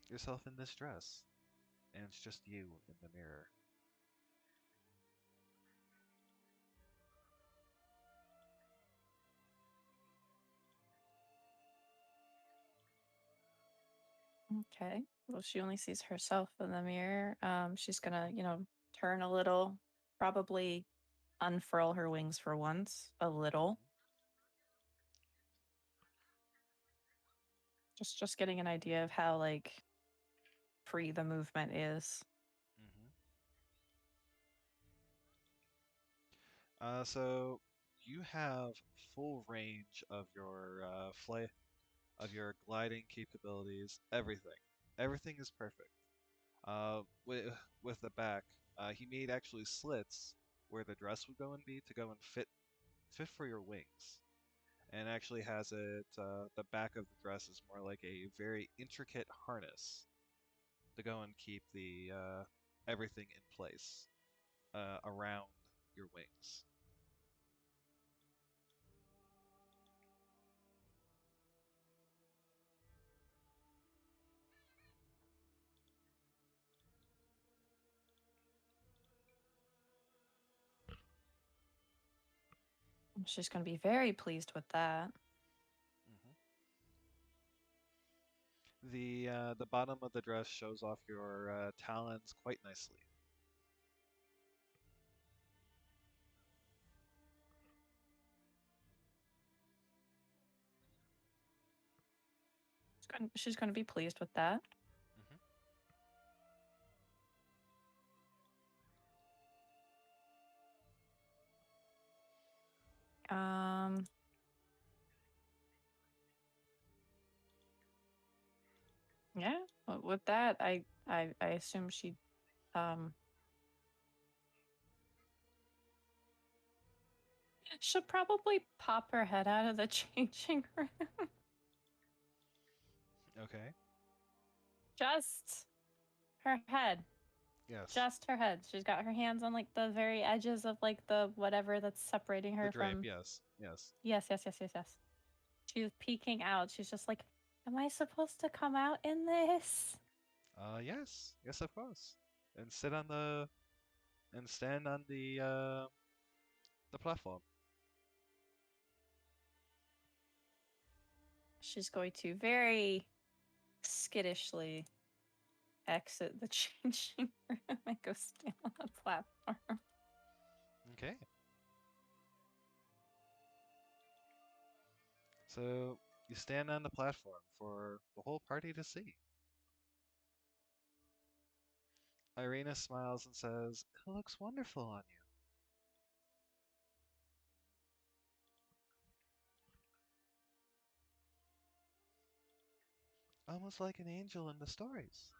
yourself in this dress, and it's just you in the mirror. Okay. Well, she only sees herself in the mirror. She's gonna, turn a little, probably unfurl her wings for once, a little. Just getting an idea of how like free the movement is. So you have full range of your flight, of your gliding capabilities. Everything is perfect. With the back, he made actually slits where the dress would go and be to go and fit for your wings, and actually has it. The back of the dress is more like a very intricate harness to go and keep the everything in place around your wings. She's gonna be very pleased with that. Mhm. The bottom of the dress shows off your talons quite nicely. She's gonna be pleased with that. Mhm. Yeah. With that, I assume she she'll probably pop her head out of the changing room. Okay. Just her head. Yes. Just her head. She's got her hands on like the very edges of like the whatever that's separating her The drape. from. Yes. Yes. Yes. She's peeking out. She's just like, am I supposed to come out in this? Yes. Yes, of course. And sit on and stand on the platform. She's going to very skittishly exit the changing room and go stand on the platform. Okay. So you stand on the platform for the whole party to see. Irina smiles and says, "It looks wonderful on you." Almost like an angel in the stories.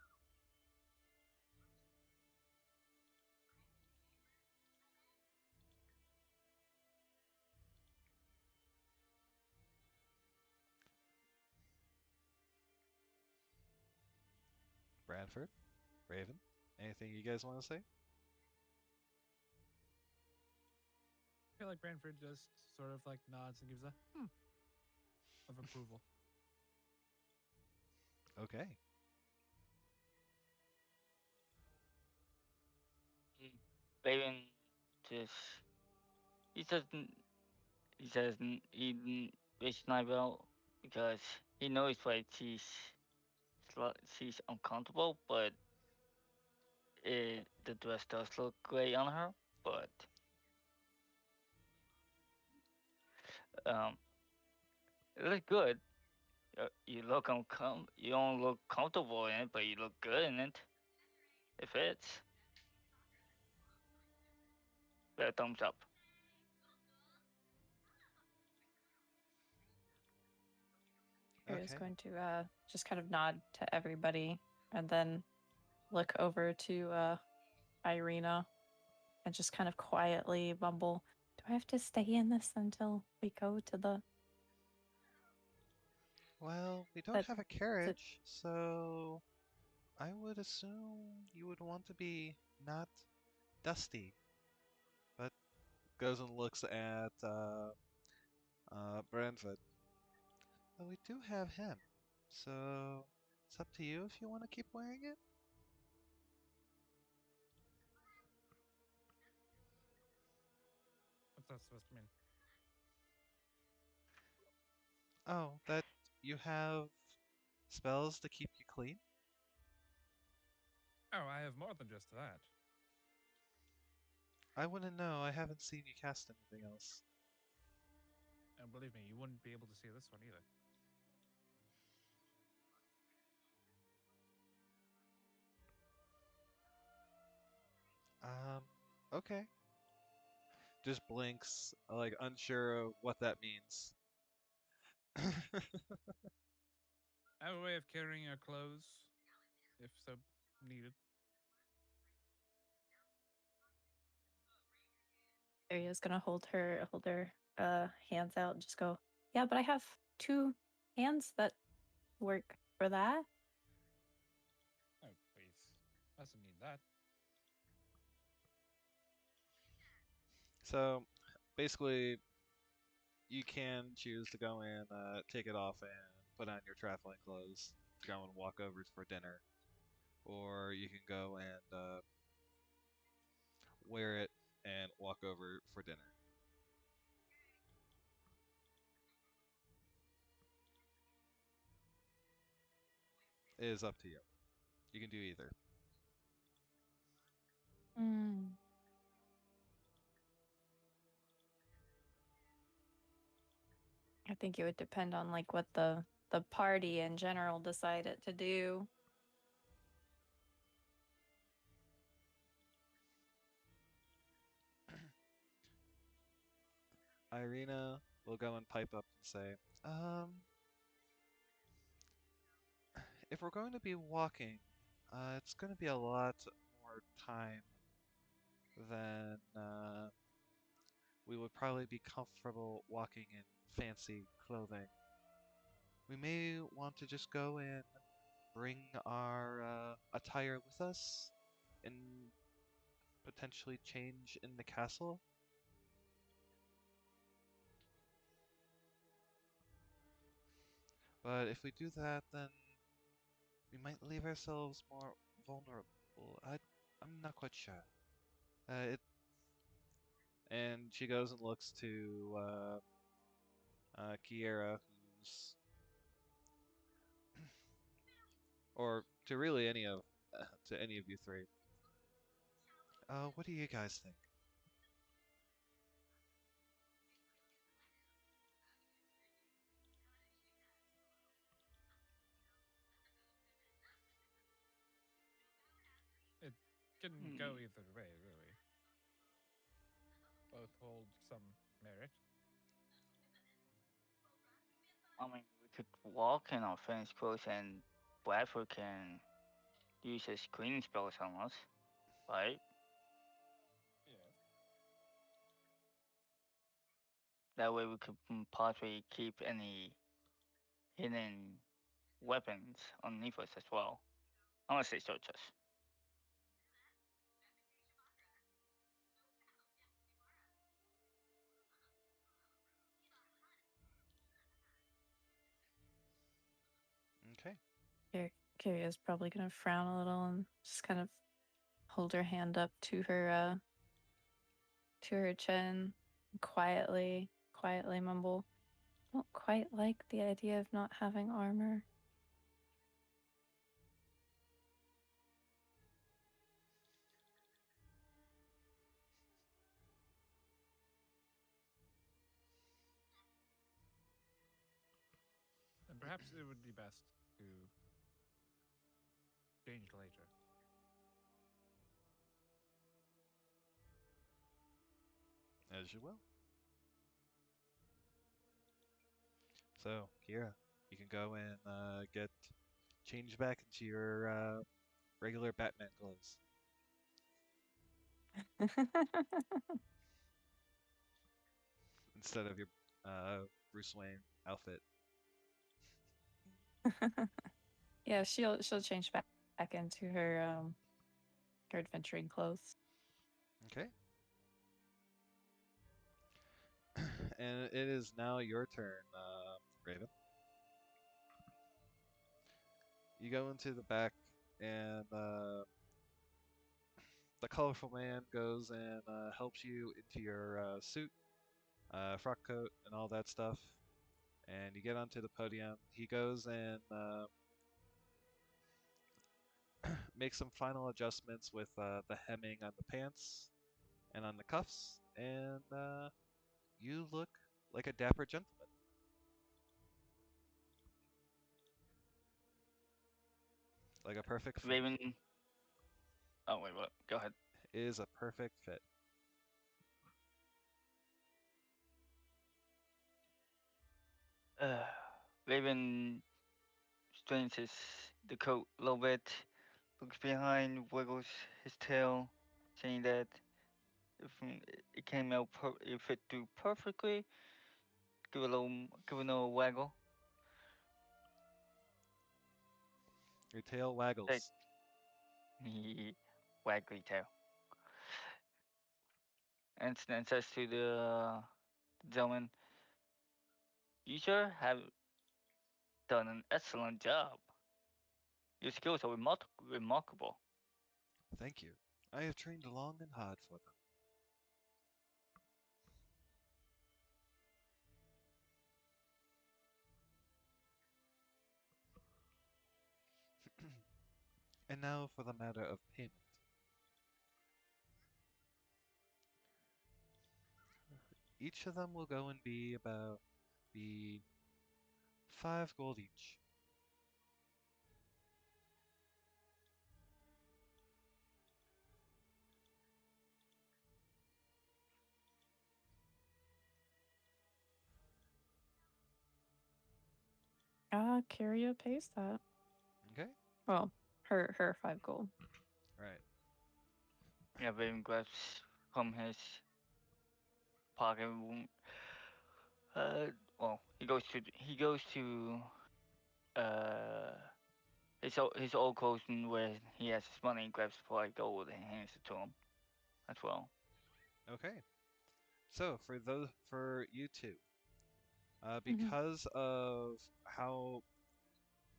Bradford, Raven, anything you guys want to say? I feel like Branford just sort of like nods and gives a of approval. Okay. Raven just he doesn't even wish Nibel because he knows why she's uncomfortable, but the dress does look great on her. But um, it looks good. You you don't look comfortable in it, but you look good in it. It fits. A thumbs up. Is Okay. going to just kind of nod to everybody and then look over to Irina and just kind of quietly mumble, do I have to stay in this until we go to the Well, we don't but have a carriage, so I would assume you would want to be not dusty. But goes and looks at Brentford. But we do have him, so it's up to you if you want to keep wearing it. What's that supposed to mean? Oh, that you have spells to keep you clean? Oh, I have more than just that. I wouldn't know. I haven't seen you cast anything else. And believe me, you wouldn't be able to see this one either. Okay. Just blinks, like unsure of what that means. I have a way of carrying your clothes, if so needed. Aria's gonna hold her hands out and just go, yeah, but I have two hands that work for that. Oh, please. Doesn't need that. So, basically, you can choose to go and take it off and put on your traveling clothes to go and walk over for dinner, or you can go and wear it and walk over for dinner. It is up to you. You can do either. Mm. I think it would depend on like what the party in general decided to do. Irina will go and pipe up and say, if we're going to be walking, it's going to be a lot more time than we would probably be comfortable walking in fancy clothing. We may want to just go in, bring our attire with us, and potentially change in the castle. But if we do that, then we might leave ourselves more vulnerable. I'm not quite sure. And she goes and looks to Kiera, who's, or to really any of to any of you three. What do you guys think? It can go either way, really. Both hold some merit. I mean, we could walk in our fancy clothes and Bradford can use his cleaning spells on us, right? Yeah. That way we could possibly keep any hidden weapons underneath us as well. Unless they search us. Okay. Kiria's probably gonna frown a little and just kind of hold her hand up to her chin, quietly mumble. Don't quite like the idea of not having armor. And perhaps it would be best to change later. As you will. So, Kiera, you can go and get changed back into your regular Batman clothes. Instead of your Bruce Wayne outfit. Yeah, she'll change back into her adventuring clothes. Okay. And it is now your turn, Raven. You go into the back, and the colorful man goes and helps you into your suit, frock coat, and all that stuff. And you get onto the podium. He goes and makes some final adjustments with the hemming on the pants and on the cuffs, and you look like a dapper gentleman. Like a perfect fit. Raven. Oh wait, what? Go ahead. It is a perfect fit. Raven straightens the coat a little bit, looks behind, wiggles his tail, saying that if it came out, it fit through perfectly. Give it a little waggle. Your tail Hey, waggles. waggly tail. And then says to the gentleman, "You sure have done an excellent job. Your skills are remarkable." Thank you. I have trained long and hard for them. And now for the matter of payment. Each of them will go and be about the 5 gold each. Kyria pays that. Okay. Well, her 5 gold. Right. Yeah, Raven grabs from his pocket. Well, he goes to his old clothing where he has his money and grabs 5 gold and hands it to him as well. Okay. So for you two, Mhm. because of how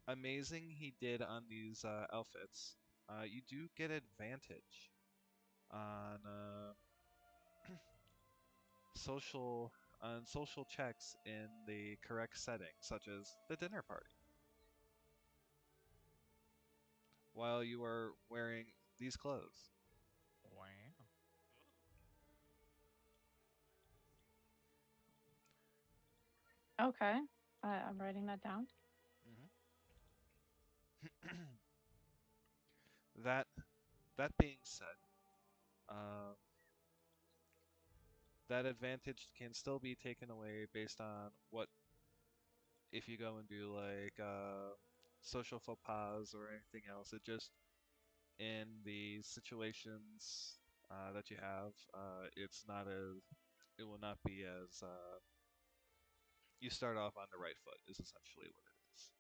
amazing he did on these outfits, you do get advantage on social social checks in the correct setting, such as the dinner party, while you are wearing these clothes. Wow. Okay. I'm writing that down. that that being said, um, that advantage can still be taken away based on what if you go and do like social faux pas or anything else. It just in the situations that you have, it's not as it will not be as you start off on the right foot is essentially what it is.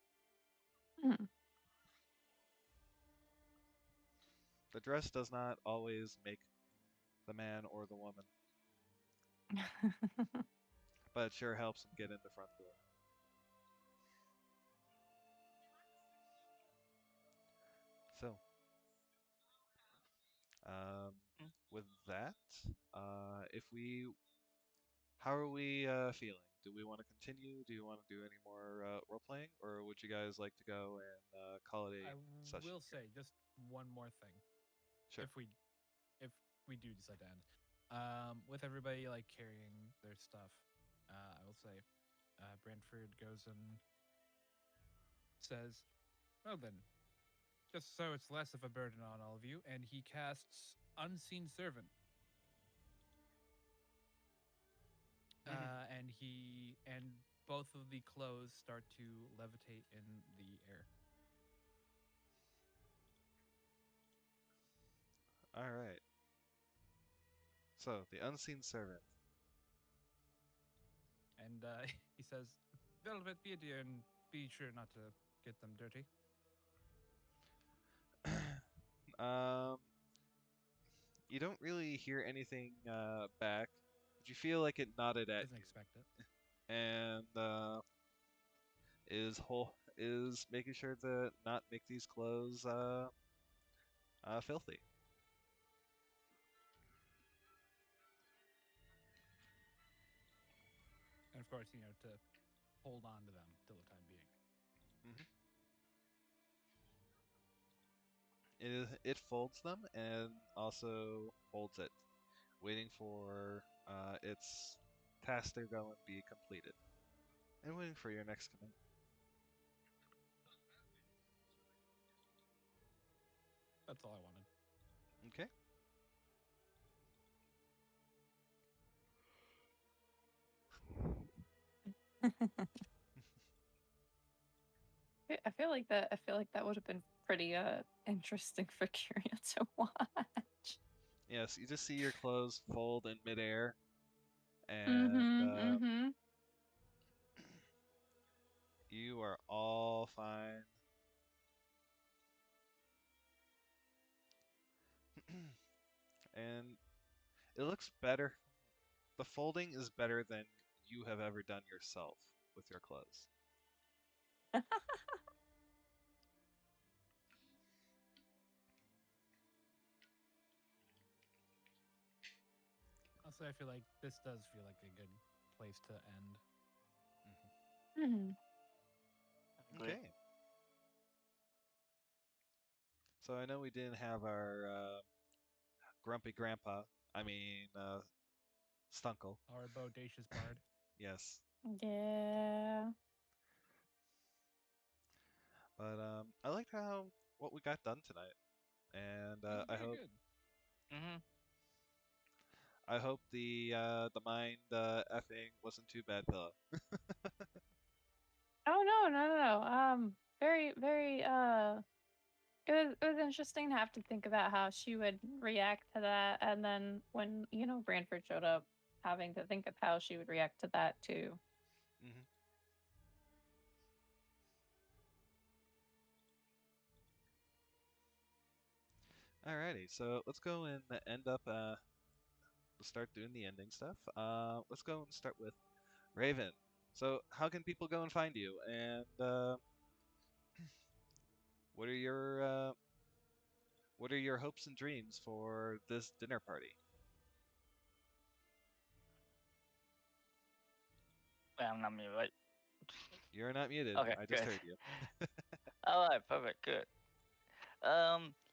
Hmm. The dress does not always make the man or the woman, but it sure helps him get in the front door. So, Mm. with that, if we, how are we feeling? Do we want to continue? Do you want to do any more role playing, or would you guys like to go and call it a I session? will here? say just one more thing. Sure. If we do decide to end, with everybody like carrying their stuff, I will say, Brentford goes and says, "Well then, just so it's less of a burden on all of you," and he casts Unseen Servant. And both of the clothes start to levitate in the air. All right. So the unseen servant. And he says, "Velvet, be a dear and be sure not to get them dirty." um, you don't really hear anything back, but you feel like it nodded at Doesn't you, expect it. and is making sure to not make these clothes filthy. And of course, to hold on to them till the time being. Hmm. It folds them and also holds it, waiting for its task to go and be completed, and waiting for your next command. That's all I wanted. Okay. I feel like that would have been pretty interesting for Kyria to watch. Yes, you just see your clothes fold in midair, and Mm-hmm. you are all fine. And it looks better. The folding is better than you have ever done yourself with your clothes. Also, I feel like this does feel like a good place to end. Mm-hmm. Agree. Okay. So I know we didn't have our grumpy grandpa. I mean, Stunkle. Our bodacious bard. Yes. Yeah. But I liked how what we got done tonight, and It was very good. Mhm. I hope the mind effing wasn't too bad, Pillow. Oh no. Very, very it was interesting to have to think about how she would react to that, and then when, Branford showed up, having to think of how she would react to that too. Mm-hmm. Alrighty, so let's go and end up. Let's start doing the ending stuff. Let's go and start with Raven. So, how can people go and find you? And what are your hopes and dreams for this dinner party? I'm not me, right? You're not muted. Okay, I just good. heard you. All right, perfect, good.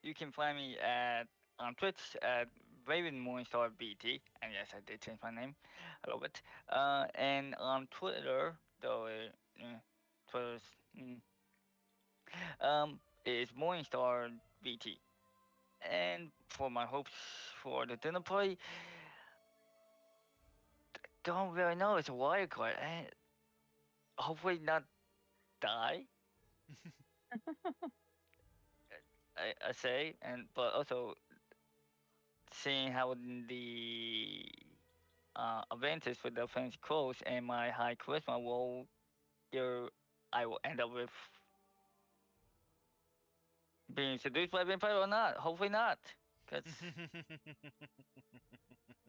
You can find me on Twitch at Raven Morningstar VT, and yes, I did change my name. I love it. And on Twitter, though, Twitter's is Morningstar VT. And for my hopes for the dinner party, don't really know. It's a wild card. And hopefully not die. I say, and but also seeing how the advantage with the fancy clothes and my high charisma will there I will end up with being seduced by a vampire or not. Hopefully not. Because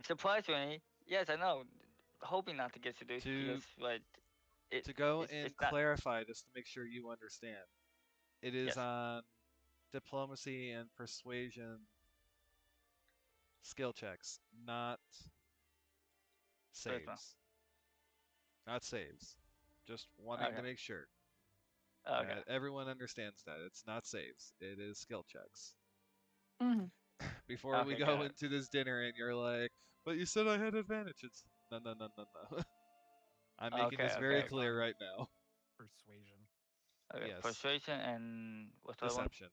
surprisingly, yes, I know. Hoping not to get seduced to because like to go it's and not. clarify, just to make sure you understand, it is Yes, on diplomacy and persuasion skill checks, not charisma. saves. Not saves. Just wanting to Okay. make sure Okay. that everyone understands that it's not saves. It is skill checks. hmm Before we Okay, go got it. into this dinner and you're like, but you said I had advantages. No, no, no, no, no. I'm making Okay, this very Focus okay. clear on right now. persuasion. Okay. Yes. Persuasion and what's the other one? Deception.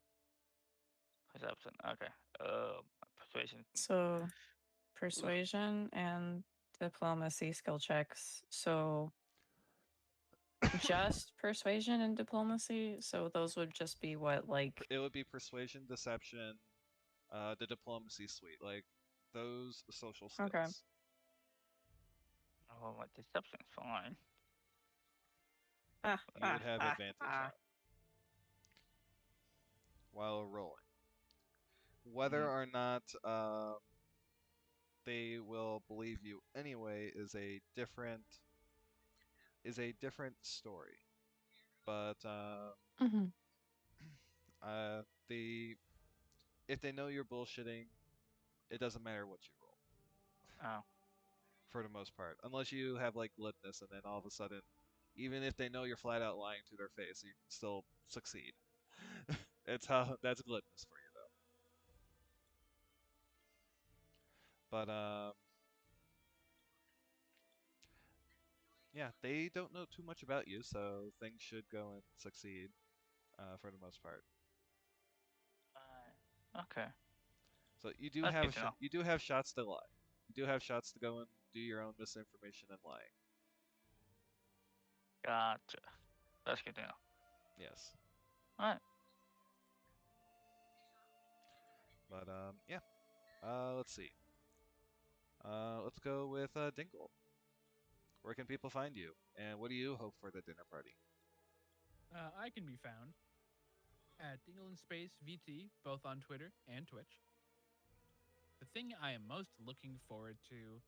Perception. Okay. Persuasion. So Oof. persuasion and diplomacy skill checks. So just persuasion and diplomacy. So those would just be what, like, It would be persuasion, deception, the diplomacy suite, like those social okay. skills. Oh, my deception's fine. You would have advantage on while rolling. Whether Mm. or not they will believe you anyway is a different story. But hmm the if they know you're bullshitting, it doesn't matter what you roll Oh. for the most part, unless you have like glibness, and then all of a sudden, even if they know you're flat out lying to their face, you can still succeed. That's glibness for you though. But yeah, they don't know too much about you, so things should go and succeed for the most part. Okay. So you do That's have good to know. you do have shots to lie. You do have shots to go and do your own misinformation and lying. Gotcha. That's good to know. Yes. Alright. But yeah. Let's see. Let's go with Dingle. Where can people find you, and what do you hope for the dinner party? I can be found at Dingleinspace VT, both on Twitter and Twitch. The thing I am most looking forward to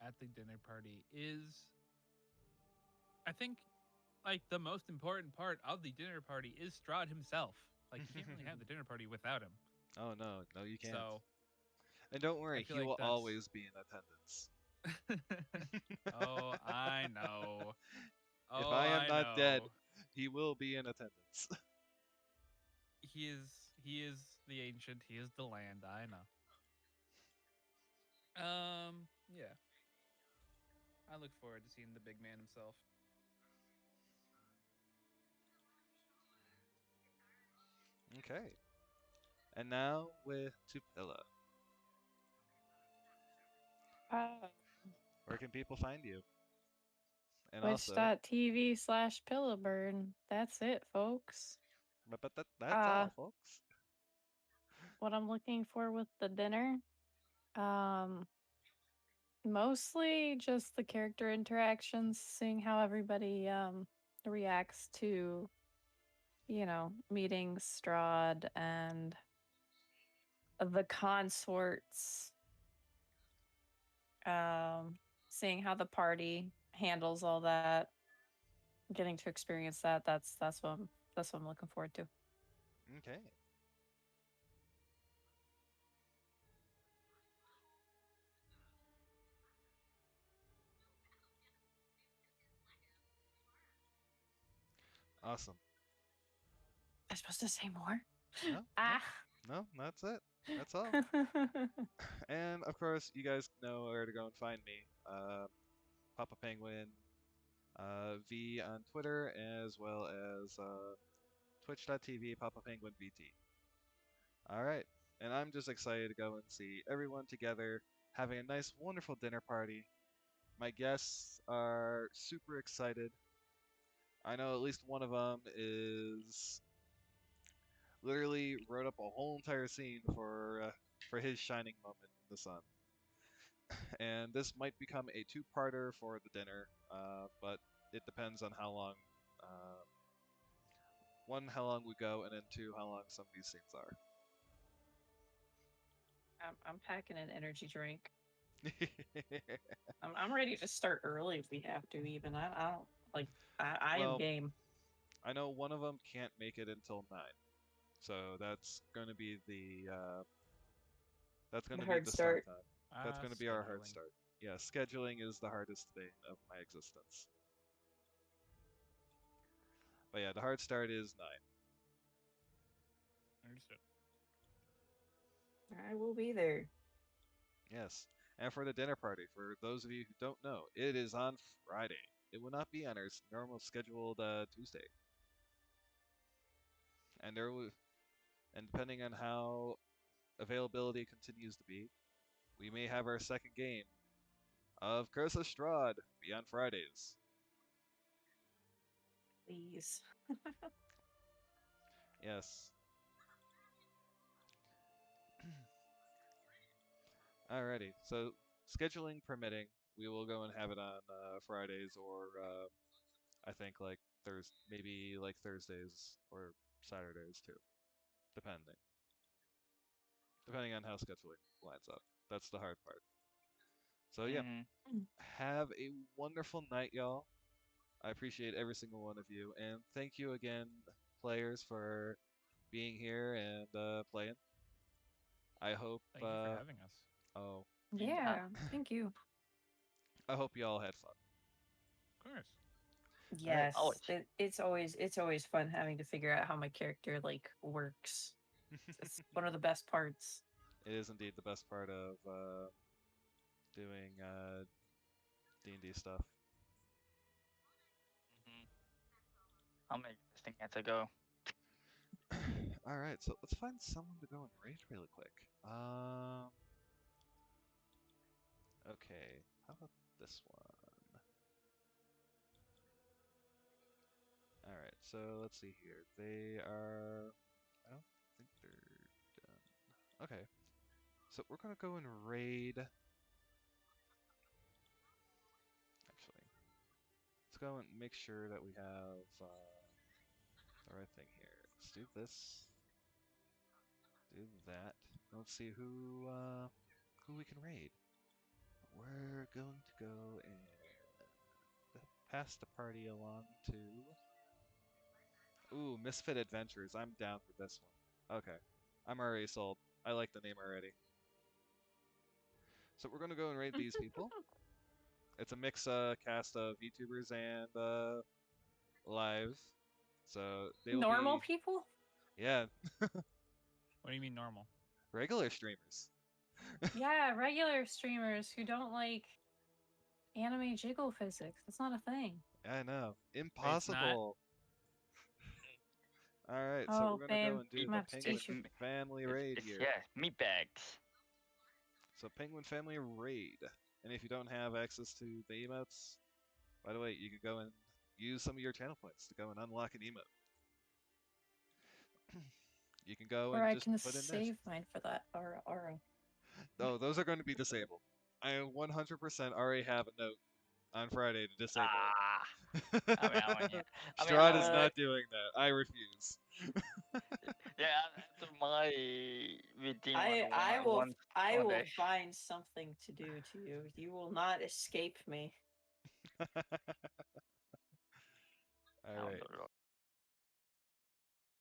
at the dinner party is, I think, like, the most important part of the dinner party is Strahd himself. Like, you can't really have the dinner party without him. Oh no, no you can't. So, And don't worry, I feel he like will that's... always be in attendance. Oh, I know. If Oh, I am I not know. dead, he will be in attendance. He is the ancient. He is the land. I know. Yeah. I look forward to seeing the big man himself. Okay. And now with Tupilla. Where can people find you? And also, Twitch.tv/Pillabird. That's it, folks. that's all, folks. What I'm looking for with the dinner, mostly just the character interactions, seeing how everybody reacts to, meeting Strahd and the consorts. Seeing how the party handles all that, getting to experience that. That's what I'm looking forward to. Okay. Awesome. I'm supposed to say more? No, no, that's it. That's all. And of course, you guys know where to go and find me. Papa Penguin V on Twitter, as well as twitch.tv Papapenguin VT. All right, and I'm just excited to go and see everyone together, having a nice, wonderful dinner party. My guests are super excited. I know at least one of them is literally wrote up a whole entire scene for his shining moment in the sun. And this might become a two-parter for the dinner, but it depends on how long, one, how long we go, and then two, how long some of these scenes are. I'm packing an energy drink. I'm ready to start early if we have to. Even I don't like. I Well, am game. I know one of them can't make it until 9, so that's going to be the Hard start start. time. That's going to be our hard Scheduling. start. Yeah, scheduling is the hardest thing of my existence. But yeah, the hard start is 9. Understood. I will be there. Yes. And for the dinner party, for those of you who don't know, it is on Friday. It will not be on our normal scheduled Tuesday. And and depending on how availability continues to be, we may have our second game of Curse of Strahd be on Fridays. Please. Yes. Alrighty. So scheduling permitting, we will go and have it on Fridays, or I think like maybe like Thursdays or Saturdays too, depending on how scheduling lines up. That's the hard part. So yeah, Mm-hmm. have a wonderful night, y'all. I appreciate every single one of you, and thank you again, players, for being here and playing. I hope. Thank you for having us. Oh, Yeah. Thank you. I hope you all had fun. Of course. Yes. Always. It's always fun having to figure out how my character works. It's one of the best parts. It is indeed the best part of doing D&D stuff. Mm-hmm. I'll make this thing as I go. All right, so let's find someone to go and raid really quick. Okay, how about this one? All right, so let's see here. They are. I don't think they're done. Okay, so we're gonna go and raid. Actually, let's go and make sure that we have the right thing here. Let's do this. Do that. Let's see who we can raid. We're going to go and pass the party along to. Ooh, Misfit Adventures. I'm down for this one. Okay, I'm already sold. I like the name already. So we're gonna go and raid these people. It's a mix cast of VTubers and live. So they will Normal be, people? yeah, What do you mean normal? regular streamers. Yeah, regular streamers who don't like anime jiggle physics. That's not a thing. I know. It's not. Impossible. All right, so Oh, we're gonna go babe, and do I'm the have to Penguin teach you. Family Raid It's here. yeah, meat bags. So Penguin Family Raid. And if you don't have access to the emotes, By the way, you can go and use some of your channel points to go and unlock an emote. You can go Or and I just can put in there. save mine for that aura. Oh, those are going to be disabled. I 100% already have a note on Friday to disable Ah, it. yeah. I mean, Strahd is Uh, not doing that. I refuse. yeah. After my redeem I on will one I one will day. find something to do to you. You will not escape me.